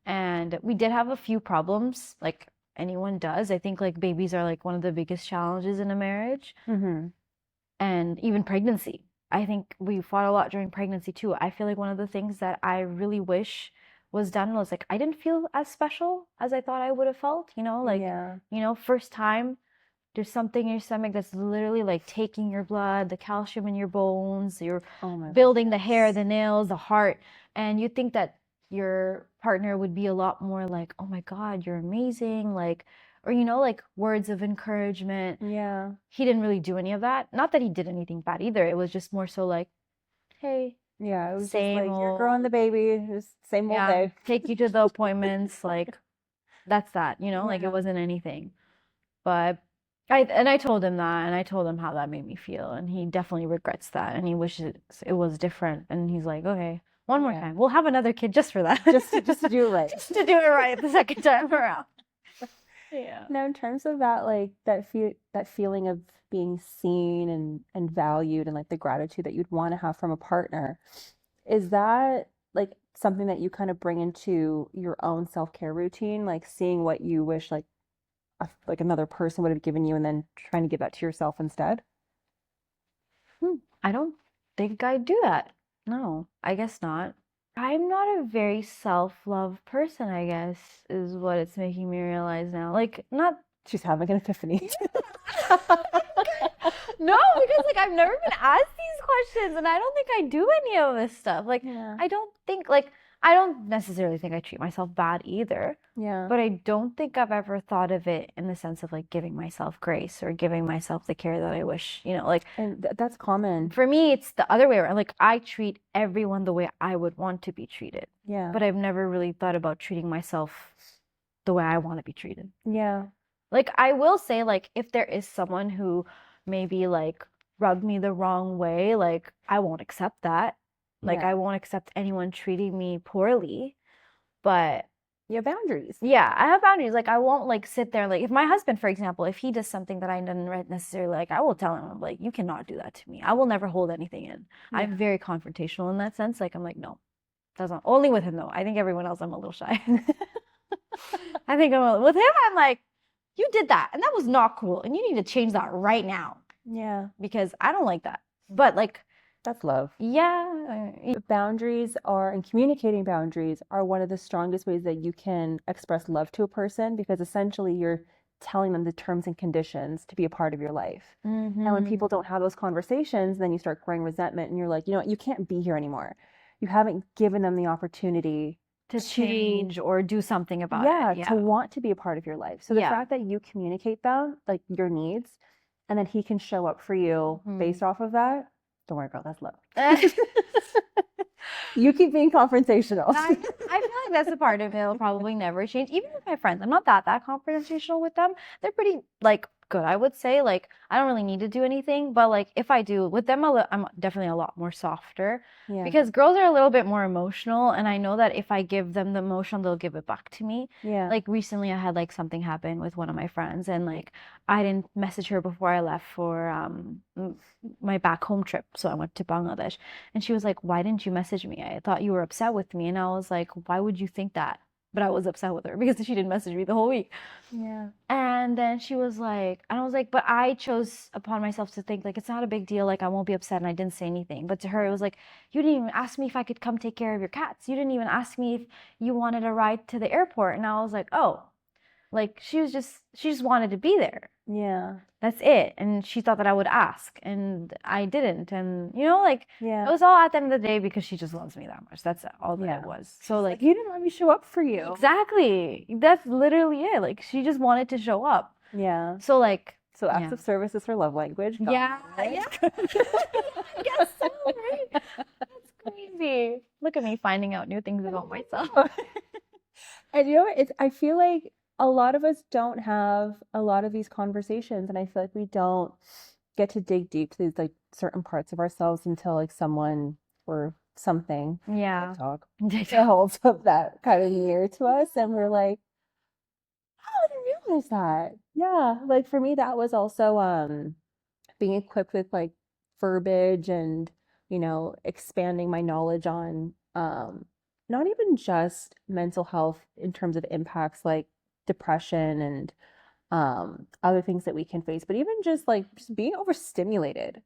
And we did have a few problems, like anyone does. I think like babies are like one of the biggest challenges in a marriage. Mm-hmm. And even pregnancy. I think we fought a lot during pregnancy too. I feel like one of the things that I really wish was done was like I didn't feel as special as I thought I would have felt, you know, like Yeah. you know, first time there's something in your stomach that's literally like taking your blood, the calcium in your bones, you're Oh my building the hair, goodness. the nails, the heart, and you think that your partner would be a lot more like, "Oh my God, you're amazing," like or you know, like words of encouragement. Yeah. He didn't really do any of that. Not that he did anything bad either. It was just more so like, hey, Yeah. It was same just like you're old, growing the baby, just same old yeah, day. take you to the appointments, like that's that, you know, like Yeah. it wasn't anything. But I told him that, and I told him how that made me feel, and he definitely regrets that, and he wishes it was different. And he's like, okay, one more Yeah. time, we'll have another kid just for that, Just to do it right. just to do it right the second time around. Yeah. Now, in terms of that, like that feeling of being seen and valued, and like the gratitude that you'd want to have from a partner, is that like something that you kind of bring into your own self-care routine, like seeing what you wish like like another person would have given you, and then trying to give that to yourself instead? I don't think I do that. No, I guess not. I'm not a very self-love person, I guess, is what it's making me realize now. Like, not She's having an epiphany. no, because like I've never been asked these questions, and I don't think I do any of this stuff. Like, Yeah. I don't think like I don't necessarily think I treat myself bad either, Yeah. but I don't think I've ever thought of it in the sense of like giving myself grace or giving myself the care that I wish, you know, like And that's common. for me, it's the other way around. Like, I treat everyone the way I would want to be treated, Yeah. but I've never really thought about treating myself the way I want to be treated. Yeah. Like, I will say, like, if there is someone who maybe like rubbed me the wrong way, like, I won't accept that. Like, Yeah. I won't accept anyone treating me poorly. But You have boundaries. yeah, I have boundaries. Like, I won't like sit there. Like, if my husband, for example, if he does something that I didn't necessarily like, I will tell him, I'm like, you cannot do that to me. I will never hold anything in. Yeah. I'm very confrontational in that sense. Like, I'm like, no, that's not only with him though. I think everyone else, I'm a little shy. I think with him, I'm like, you did that, and that was not cool, and you need to change that right now Yeah. because I don't like that. But like, That's love. yeah, Boundaries are, and communicating boundaries are one of the strongest ways that you can express love to a person, because essentially you're telling them the terms and conditions to be a part of your life. And when mhm. people don't have those conversations, then you start growing resentment, and you're like, you know what, you can't be here anymore. You haven't given them the opportunity To change or do something about yeah, it. to Yeah. want to be a part of your life. So the Yeah. fact that you communicate them, like your needs, and then he can show up for you based off of that, don't worry, girl, that's love. You keep being confrontational. I feel like that's a part of it. It'll probably never change. Even with my friends, I'm not that confrontational with them. They're pretty like good, I would say. Like, I don't really need to do anything, but like if I do with them, I'm definitely a lot more softer Yeah. because girls are a little bit more emotional, and I know that if I give them the emotion, they'll give it back to me. Yeah. Like recently, I had like something happen with one of my friends, and like I didn't message her before I left for my back home trip. So I went to Bangladesh, and she was like, "Why didn't you message me? I thought you were upset with me." And I was like, "Why would you think that?" But I was upset with her because she didn't message me the whole week. Yeah. And then she was like, and I was like, but I chose upon myself to think like it's not a big deal, like I won't be upset, and I didn't say anything. But to her, it was like, you didn't even ask me if I could come take care of your cats. You didn't even ask me if you wanted a ride to the airport. And I was like, oh, like she just wanted to be there. Yeah. That's it. And she thought that I would ask, and I didn't. And you know, like Yeah. it was all at the end of the day because she just loves me that much. That's all that Yeah. it was. So like you didn't let me show up for you. exactly. That's literally it. Like she just wanted to show up. Yeah. So like So acts yeah. of service is her love language. Got Yeah, it. yeah. I guess so, right? That's crazy. Look at me finding out new things about myself. And you know what? I feel like a lot of us don't have a lot of these conversations, and I feel like we don't get to dig deep to these like certain parts of ourselves until like someone or something Yeah. TikTok holds up that kind of mirror to us, and we're like, oh, I didn't realize that. Yeah, like for me, that was also being equipped with like verbiage and expanding my knowledge on not even just mental health in terms of impacts like depression and other things that we can face, but even just being overstimulated,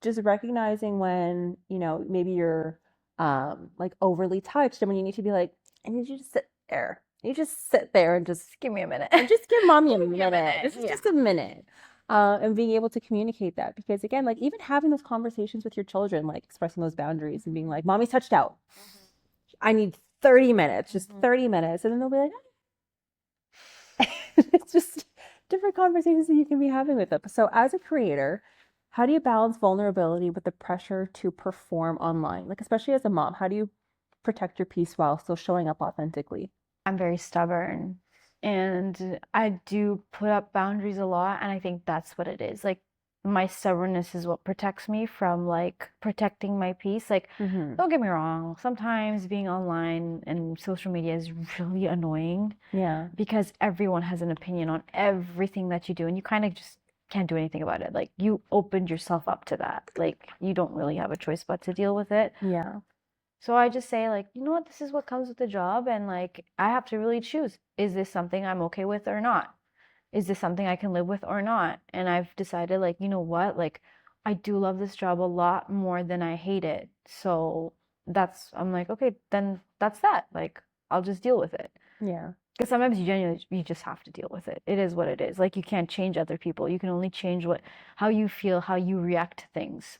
just recognizing when maybe you're like overly touched, and when you need to be like, I need you to sit there, you just sit there and just Give me a minute. and just give mommy a Give me a minute. minute. This is Yeah. just a minute. And being able to communicate that, because again, like even having those conversations with your children, like expressing those boundaries and being like, mommy's touched out. I need 30 minutes, just 30 minutes. And then they'll be like, it's just different conversations that you can be having with them. So as a creator, how do you balance vulnerability with the pressure to perform online? Like, especially as a mom, how do you protect your peace while still showing up authentically? I'm very stubborn, and I do put up boundaries a lot, and I think that's what it is. Like my stubbornness is what protects me from like protecting my peace. Like Mm-hmm. don't get me wrong, sometimes being online and social media is really annoying Yeah. because everyone has an opinion on everything that you do, and you kind of just can't do anything about it. Like you opened yourself up to that. Like you don't really have a choice but to deal with it. Yeah. So I just say like, you know what, this is what comes with the job, and like I have to really choose. Is this something I'm okay with or not? Is this something I can live with or not? And I've decided like, you know what, like I do love this job a lot more than I hate it. So I'm like, okay, then that's that. Like I'll just deal with it. Yeah. Because sometimes you just have to deal with it. It is what it is. Like you can't change other people. You can only change how you feel, how you react to things.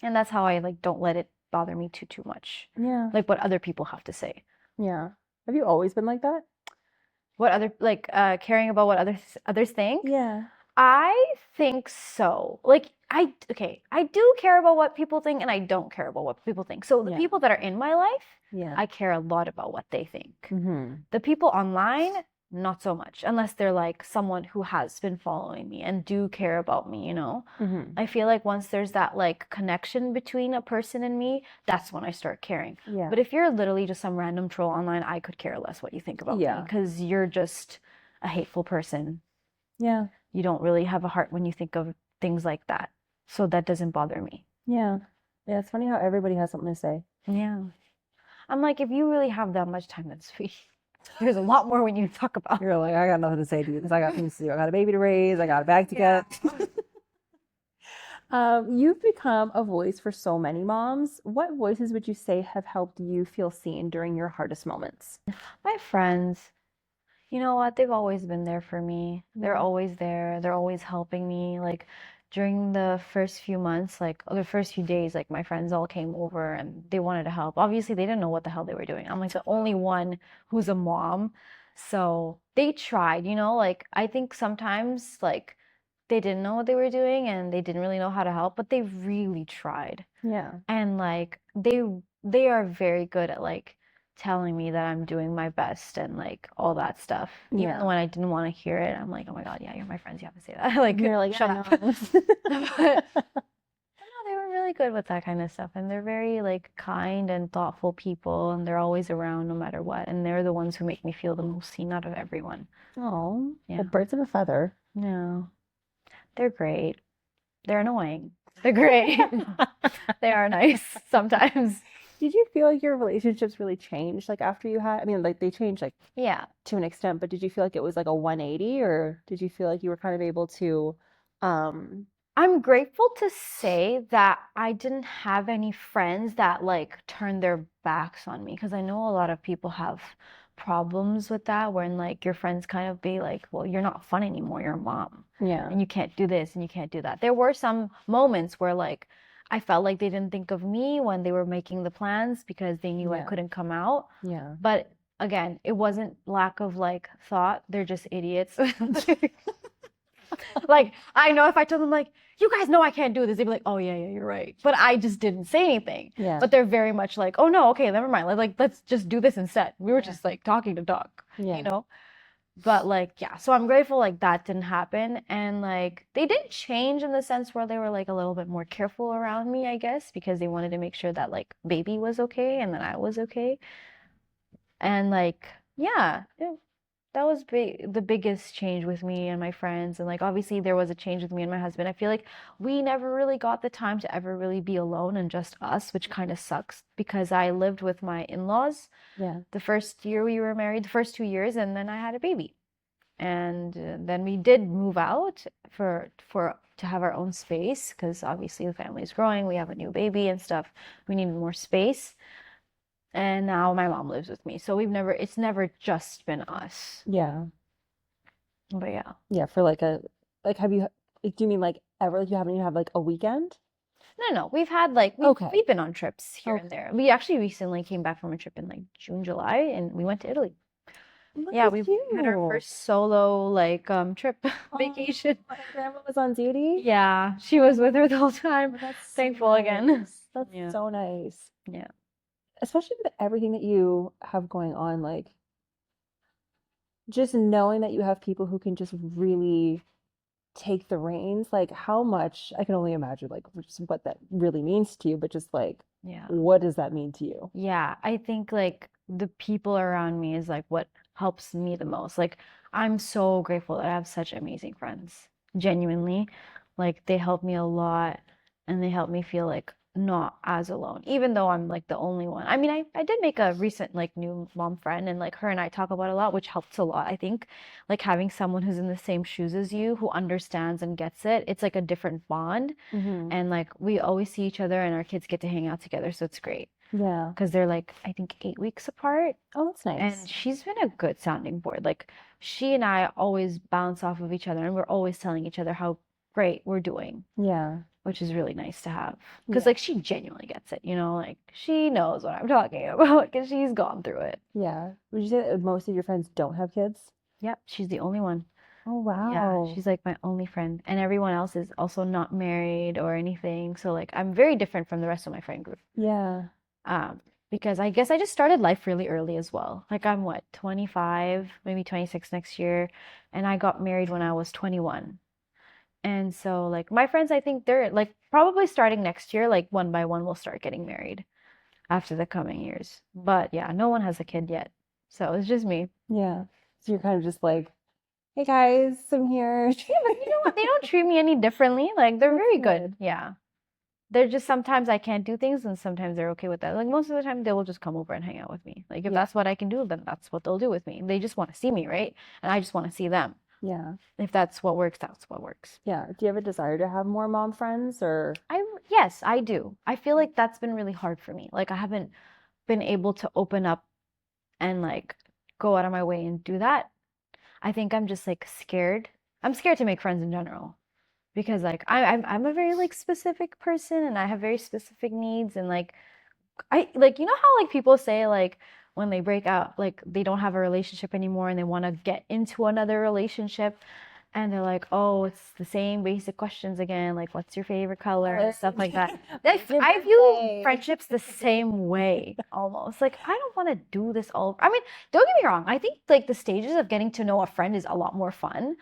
And that's how I like don't let it bother me too much. Yeah. Like what other people have to say. Yeah. Have you always been like that? What other like caring about what others think? Yeah. I think so. Like I do care about what people think, and I don't care about what people think. So the Yeah. people that are in my life, Yeah. I care a lot about what they think. Mm-hmm. The people online, not so much, unless they're like someone who has been following me and do care about me, you know? Mm-hmm. I feel like once there's that like connection between a person and me, that's when I start caring. Yeah. But if you're literally just some random troll online, I could care less what you think about me Yeah. because you're just a hateful person. Yeah. You don't really have a heart when you think of things like that. So that doesn't bother me. Yeah. Yeah. It's funny how everybody has something to say. Yeah. I'm like, if you really have that much time, that's sweet. There's a lot more we need to talk about. You're like, I got nothing to say to you because I got things to do. I got a baby to raise. I got a bag to get. You've become a voice for so many moms. What voices would you say have helped you feel seen during your hardest moments? My friends, you know what? They've always been there for me. They're Yeah. always there. They're always helping me. Like during the first few months, like the first few days, like my friends all came over and they wanted to help. Obviously, they didn't know what the hell they were doing. I'm like the only one who's a mom. So they tried, you know, like I think sometimes like they didn't know what they were doing and they didn't really know how to help, but they really tried. Yeah. And like they are very good at like telling me that I'm doing my best and like all that stuff. Even Yeah. when I didn't want to hear it, I'm like, oh my God, yeah, you're my friends. You have to say that. Like, You're like, shut yeah, up. no. But no, they were really good with that kind of stuff. And they're very like kind and thoughtful people, and they're always around no matter what. And they're the ones who make me feel the most seen out of everyone. Oh, Yeah. well, birds of a feather. No, they're great. They're annoying. They're great. They are nice sometimes. Did you feel like your relationships really changed like after you had, I mean, like they changed like Yeah. to an extent, but did you feel like it was like a 180 or did you feel like you were kind of able to, um, I'm grateful to say that I didn't have any friends that like turned their backs on me because I know a lot of people have problems with that when like your friends kind of be like, well, you're not fun anymore, you're a mom yeah, and you can't do this and you can't do that. There were some moments where like I felt like they didn't think of me when they were making the plans because they knew I yeah, couldn't come out. yeah. But again, it wasn't lack of like thought, they're just idiots. Like, I know if I told them, like, you guys know I can't do this, they'd be like, oh, yeah, you're right. But I just didn't say anything. Yeah. But they're very much like, oh, no, okay, never mind. Like, let's just do this instead. We were Yeah. just like talking to talk, Yeah. you know? But like, yeah, so I'm grateful like that didn't happen. And like, they did change in the sense where they were like a little bit more careful around me, I guess, because they wanted to make sure that like baby was okay and that I was okay. And like, yeah, that was the biggest change with me and my friends. And like, obviously, there was a change with me and my husband. I feel like we never really got the time to ever really be alone and just us, which kind of sucks because I lived with my in-laws Yeah. the first year we were married, the first 2 years, and then I had a baby. And then we did move out for to have our own space because obviously the family is growing. We have a new baby and stuff. We needed more space. And now my mom lives with me. So it's never just been us. Yeah. But yeah. Yeah. For like, have you, like, do you mean like ever, like you haven't even had like a weekend? No. We've had like Okay. we've been on trips here Okay. and there. We actually recently came back from a trip in like June, July, and we went to Italy. Look Yeah, at we had our you. first solo like trip Oh, vacation. my grandma was on duty. Yeah, she was with her the whole time. Oh, that's so Thankful again. nice. That's Yeah. so nice. Yeah. Especially with everything that you have going on, like just knowing that you have people who can just really take the reins, like how much I can only imagine like just what that really means to you, but just like Yeah. what does that mean to you? Yeah, I think like the people around me is like what helps me the most. Like I'm so grateful that I have such amazing friends. Genuinely. Like they help me a lot and they help me feel like not as alone, even though I'm like the only one. I mean, I did make a recent like new mom friend and like her and I talk about it a lot, which helps a lot, I think. Like having someone who's in the same shoes as you, who understands and gets it. It's like a different bond. Mm-hmm. And like we always see each other and our kids get to hang out together, so it's great Yeah. because they're like I think 8 weeks apart. Oh, that's And nice. she's been a good sounding board. Like she and I always bounce off of each other and we're always telling each other how great we're doing, Yeah. which is really nice to have. Because Yeah. like she genuinely gets it, like she knows what I'm talking about because she's gone through it. Yeah. Would you say that most of your friends don't have kids? Yep, she's the only one. Oh, Yeah, wow. she's like my only friend. And everyone else is also not married or anything. So like I'm very different from the rest of my friend group. Yeah. Because I guess I just started life really early as well. Like I'm what, 25, maybe 26 next year, and I got married when I was 21. And so like my friends, I think they're like probably starting next year, like one by one will start getting married after the coming years. But yeah, no one has a kid yet. So it's just me. Yeah. So you're kind of just like, hey guys, I'm here. Yeah, but you know what? They don't treat me any differently. Like they're That's very good. good. Yeah. They're just sometimes I can't do things and sometimes they're okay with that. Like most of the time they will just come over and hang out with me. Like if Yeah. that's what I can do, then that's what they'll do with me. They just want to see me, right? And I just want to see them. Yeah. If that's what works, that's what works. Yeah. Do you have a desire to have more mom friends or? Yes, I do. I feel like that's been really hard for me. Like I haven't been able to open up and like go out of my way and do that. I think I'm just like scared. I'm scared to make friends in general because like I'm a very like specific person and I have very specific needs and like I like how like people say like when they break out like they don't have a relationship anymore and they want to get into another relationship. and they're like, oh, it's the same basic questions again, like what's your favorite color and stuff like that. I view friendships the same way almost. Like, I don't want to do this all. I mean, don't get me wrong. I think like the stages of getting to know a friend is a lot more fun.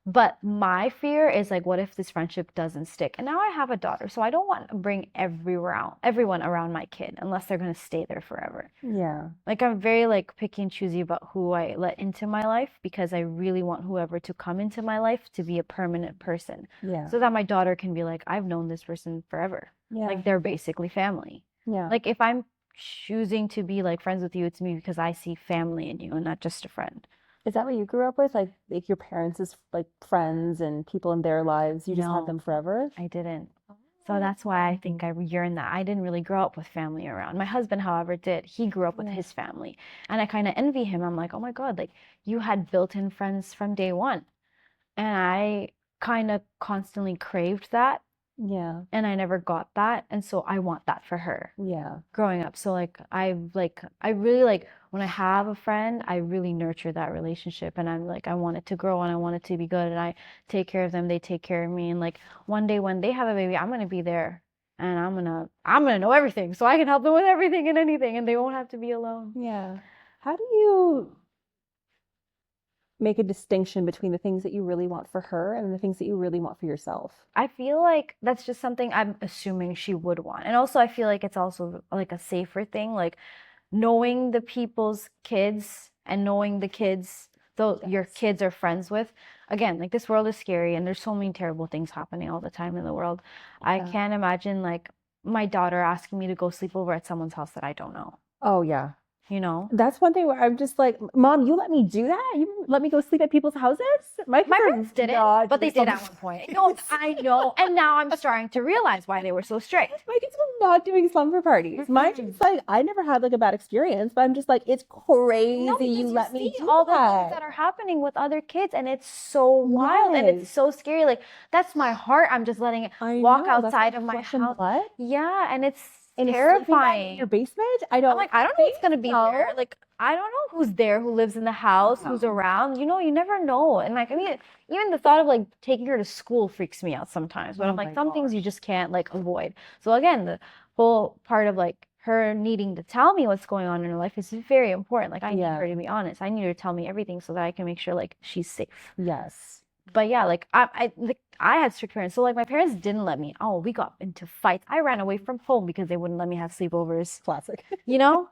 But my fear is like, what if this friendship doesn't stick? And now I have a daughter, so I don't want to bring everyone around my kid unless they're gonna stay there forever. Yeah. Like I'm very like picky and choosy about who I let into my life because I really want whoever to come into my life to be a permanent person. Yeah. So that my daughter can be like, I've known this person forever. Yeah. Like they're basically family. Yeah. Like if I'm choosing to be like friends with you, it's me because I see family in you and not just a friend. Is that what you grew up with? Like your parents is like friends and people in their lives, you just had No, them forever? I didn't. So that's why I think I yearn that. I didn't really grow up with family around. My husband, however, did. He grew up with Yeah. his family. And I kind of envy him. I'm like, oh my God, like you had built-in friends from day one. And I kind of constantly craved that. Yeah. And I never got that. And so I want that for her Yeah. growing up. So I really like when I have a friend, I really nurture that relationship and I'm like I want it to grow and I want it to be good and I take care of them, they take care of me and like one day when they have a baby, I'm gonna be there and I'm gonna know everything so I can help them with everything and anything and they won't have to be alone. Yeah. How do you make a distinction between the things that you really want for her and the things that you really want for yourself? I feel like that's just something I'm assuming she would want. And also I feel like it's also like a safer thing. Like knowing the people's kids and knowing the kids though your Yes. kids are friends with again like this world is scary and there's so many terrible things happening all the time in the world. I Yeah. can't imagine like my daughter asking me to go sleep over at someone's house that I don't know, Oh, yeah. you know. That's one thing where I'm just like, Mom, you let me do that? You let me go sleep at people's houses? My kids My are parents didn't, not but they doing did at something. one point. No, I know. And now I'm starting to realize why they were so strict. My kids were not doing slumber parties. Mine's Mm-mm. just like, I never had like a bad experience, but I'm just like, it's No, crazy because you you let me see do all the things that that. are happening with other kids, and it's so wild and it's Yes, so scary. Like, that's my heart. I'm just letting it I walk know. That's outside like of my flesh and house. blood. Yeah, and it's And a sleeping bag in your terrifying. basement? I I'm don't like, I don't know what's think gonna be there. so. Like, I don't know who's there, who lives in the house, who's No. around. You know, you never know. And like, I mean, even the thought of like taking her to school freaks me out sometimes. But I'm Oh like, my some things you gosh. just can't like avoid. So again, the whole part of like her needing to tell me what's going on in her life is very important. Like, I need Yeah. her to be honest. I need her to tell me everything so that I can make sure like she's safe. Yes. But yeah, like I had strict parents. So like my parents didn't let me. Oh, we got into fights. I ran away from home because they wouldn't let me have sleepovers. Classic. You know?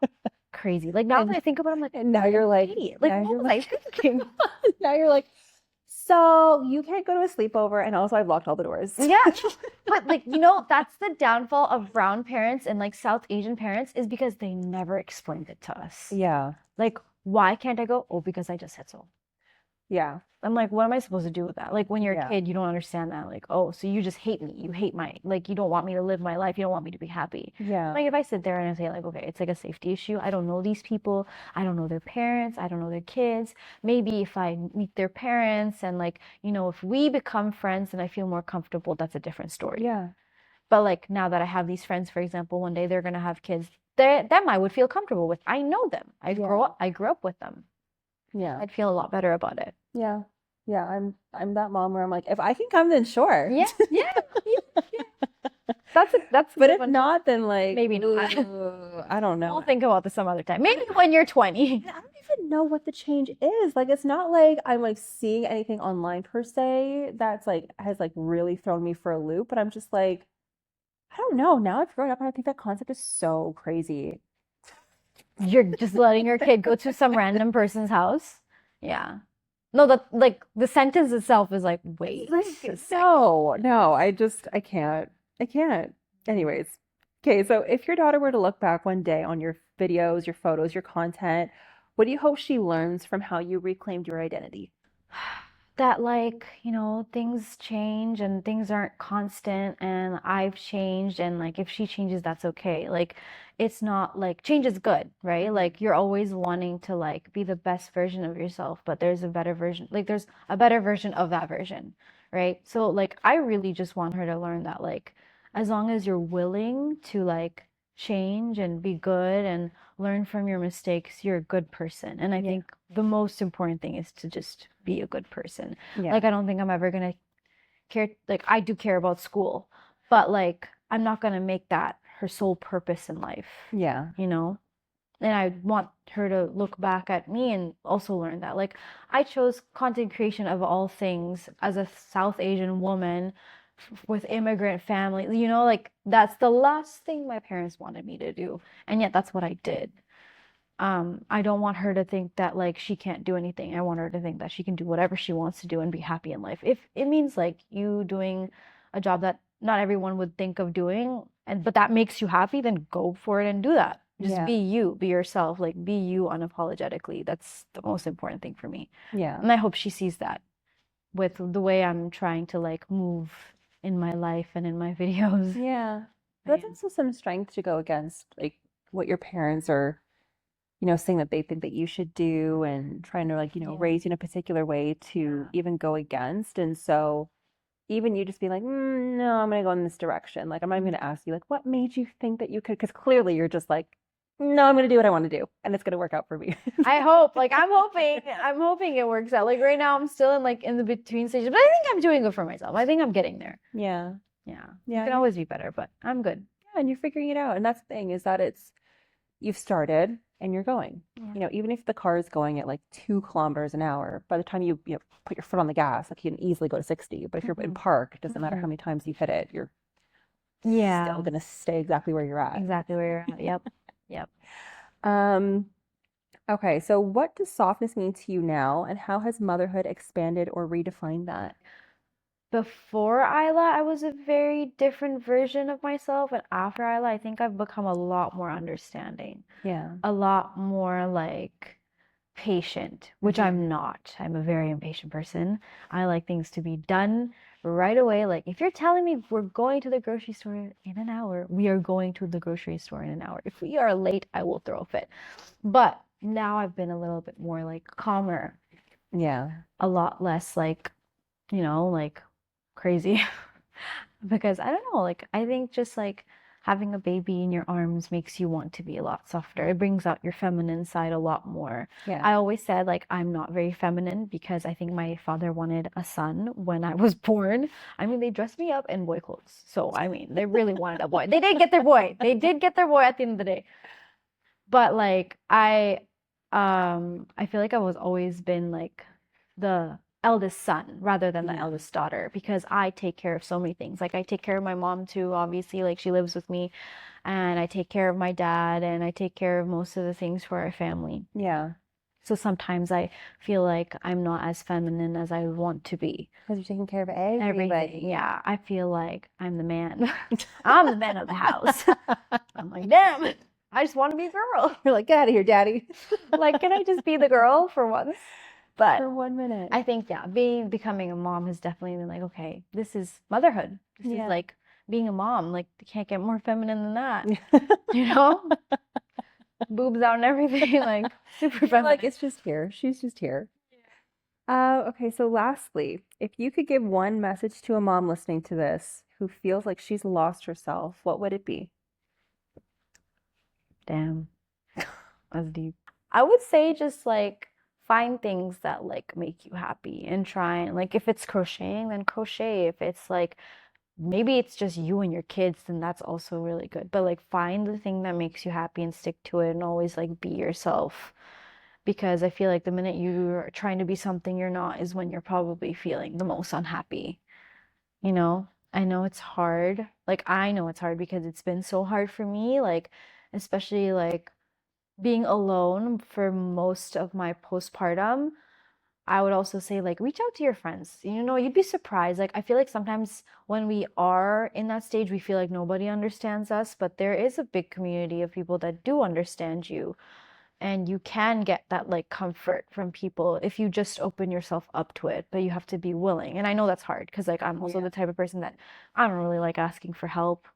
Crazy. Like now that And I think about it, I'm like, and now what you're an like, idiot. Like, now what you're was I like, thinking? now you're like, so you can't go to a sleepover, and also I've locked all the doors. Yeah. But like, that's the downfall of brown parents and like South Asian parents is because they never explained it to us. Yeah. Like, why can't I go? Oh, because I just said so. Yeah. I'm like, what am I supposed to do with that? Like when you're a Yeah. kid, you don't understand that. Like, oh, so you just hate me. You hate like you don't want me to live my life. You don't want me to be happy. Yeah. Like if I sit there and I say like, okay, it's like a safety issue. I don't know these people. I don't know their parents. I don't know their kids. Maybe if I meet their parents and like, if we become friends and I feel more comfortable, that's a different story. Yeah. But like now that I have these friends, for example, one day they're gonna have kids. Them I would feel comfortable with. I know them. I grew up with them. Yeah. I'd feel a lot better about it. Yeah. Yeah. I'm that mom where I'm like, if I can come, then sure. Yeah, yeah, yeah. That's a But good if one. not, then like, Maybe not. I don't know. We'll think about this some other time. Maybe when you're 20. And I don't even know what the change is. Like, it's not like I'm like seeing anything online per se that's like has like really thrown me for a loop, but I'm just like, I don't know. Now I've grown up and I think that concept is so crazy. You're just letting your kid go to some random person's house. Yeah. No, that like the sentence itself is like, wait Like, a second. no, I can't. I can't. Anyways, okay, so if your daughter were to look back one day on your videos, your photos, your content, what do you hope she learns from how you reclaimed your identity? That like, things change and things aren't constant and I've changed and like if she changes, that's okay. Like it's not like change is good, right? Like you're always wanting to like be the best version of yourself, but there's a better version. Like there's a better version of that version, right? So like I really just want her to learn that like as long as you're willing to like change and be good and learn from your mistakes, you're a good person. And I Yeah. think the most important thing is to just be a good person. Yeah. Like, I don't think I'm ever gonna care, like, I do care about school, but like, I'm not gonna make that her sole purpose in life, Yeah. you know? And I want her to look back at me and also learn that. Like, I chose content creation of all things as a South Asian woman with immigrant family. You know, like, that's the last thing my parents wanted me to do. And yet that's what I did. I don't want her to think that like she can't do anything. I want her to think that she can do whatever she wants to do and be happy in life. If it means like you doing a job that not everyone would think of doing, and but that makes you happy, then go for it and do that. Just Yeah. be you, be yourself, like be you unapologetically. That's the most important thing for me. Yeah. And I hope she sees that with the way I'm trying to like move in my life and in my videos. Yeah. That's Man. also some strength to go against like what your parents are, saying that they think that you should do and trying to like, Yeah. raise you in a particular way to even go against. And so even you just be like, no, I'm going to go in this direction. Like, I'm not even going to ask you, like, what made you think that you could? Because clearly you're just like, no, I'm going to do what I want to do and it's going to work out for me. I hope, like, I'm hoping it works out. Like right now, I'm still in the between stages, but I think I'm doing good for myself. I think I'm getting there. Yeah. Yeah. Yeah. It can always be better, but I'm good. Yeah. And you're figuring it out. And that's the thing is that you've started and you're going. Yeah. Even if the car is going at like 2 kilometers an hour, by the time you put your foot on the gas, like you can easily go to 60. But if you're in park, it doesn't matter how many times you hit it, you're still gonna stay exactly where you're at. Exactly where you're at. Yep. Yep. Um, okay, so what does softness mean to you now, and how has motherhood expanded or redefined that? Before Isla, I was a very different version of myself, and after Isla, I think I've become a lot more understanding, Yeah. a lot more like patient, which I'm not. I'm a very impatient person. I like things to be done right away. Like if you're telling me we're going to the grocery store in an hour, we are going to the grocery store in an hour. If we are late, I will throw a fit. But now I've been a little bit more like calmer, Yeah. a lot less like, like crazy. Because I don't know, like I think just like having a baby in your arms makes you want to be a lot softer. It brings out your feminine side a lot more. Yeah. I always said like I'm not very feminine because I think my father wanted a son when I was born. I mean, they dressed me up in boy clothes. So, I mean, they really wanted a boy. They did get their boy. They did get their boy at the end of the day. But like I feel like I was always been like the eldest son rather than the Yeah. eldest daughter because I take care of so many things. Like I take care of my mom too, obviously, like she lives with me, and I take care of my dad and I take care of most of the things for our family. Yeah. So sometimes I feel like I'm not as feminine as I want to be. Because you're taking care of everybody. Everything. Yeah, I feel like I'm the man. I'm the man of the house. I'm like, damn, I just want to be a girl. You're like, get out of here, daddy. Like, can I just be the girl for once? But For 1 minute. I think, yeah, becoming a mom has definitely been like, okay, this is motherhood. This is Yeah. like being a mom. Like, you can't get more feminine than that. You know? Boobs out and everything. Like, super feminine. Like, it's just here. She's just here. Okay, so lastly, if you could give one message to a mom listening to this who feels like she's lost herself, what would it be? Damn. That's deep. I would say just like find things that like make you happy and try and like if it's crocheting, then crochet. If it's like maybe it's just you and your kids, then that's also really good. But like find the thing that makes you happy and stick to it and always like be yourself. Because I feel like the minute you're trying to be something you're not is when you're probably feeling the most unhappy. You know? I know it's hard. Like I know it's hard because it's been so hard for me, like especially like being alone for most of my postpartum. I would also say like reach out to your friends. You'd be surprised. Like I feel like sometimes when we are in that stage, we feel like nobody understands us, but there is a big community of people that do understand you. And you can get that like comfort from people if you just open yourself up to it, but you have to be willing. And I know that's hard because like I'm also the type of person that I don't really like asking for help,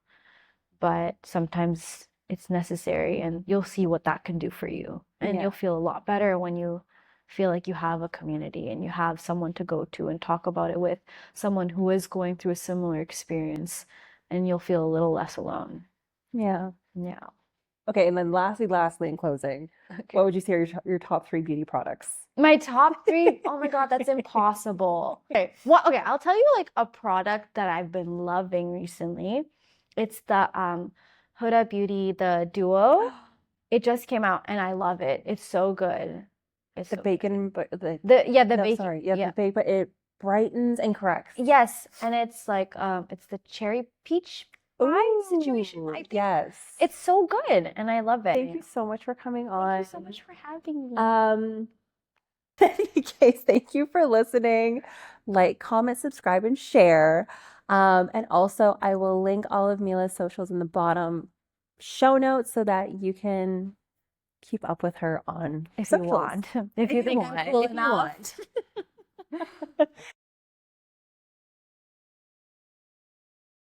but sometimes it's necessary and you'll see what that can do for you. And you'll feel a lot better when you feel like you have a community and you have someone to go to and talk about it with, someone who is going through a similar experience, and you'll feel a little less alone. Yeah. Yeah. Okay, and then lastly, in closing, Okay. what would you say are your top 3 beauty products? My top 3, oh my God, that's impossible. Okay. Okay, I'll tell you like a product that I've been loving recently. It's the Huda Beauty, the Duo. It just came out and I love it. It's so good. It's The so good. bacon, but the The no, bacon. sorry, yeah, Yeah. the bacon, but it brightens and corrects. Yes, and it's like it's the cherry peach pie situation, Ooh, I think. yes. It's so good and I love it. Thank you so much for coming on. Thank you so much for having me. In any case, thank you for listening. Like, comment, subscribe, and share. And also, I will link all of Mila's socials in the bottom show notes so that you can keep up with her on If you socials. want. If you think I'm cool enough.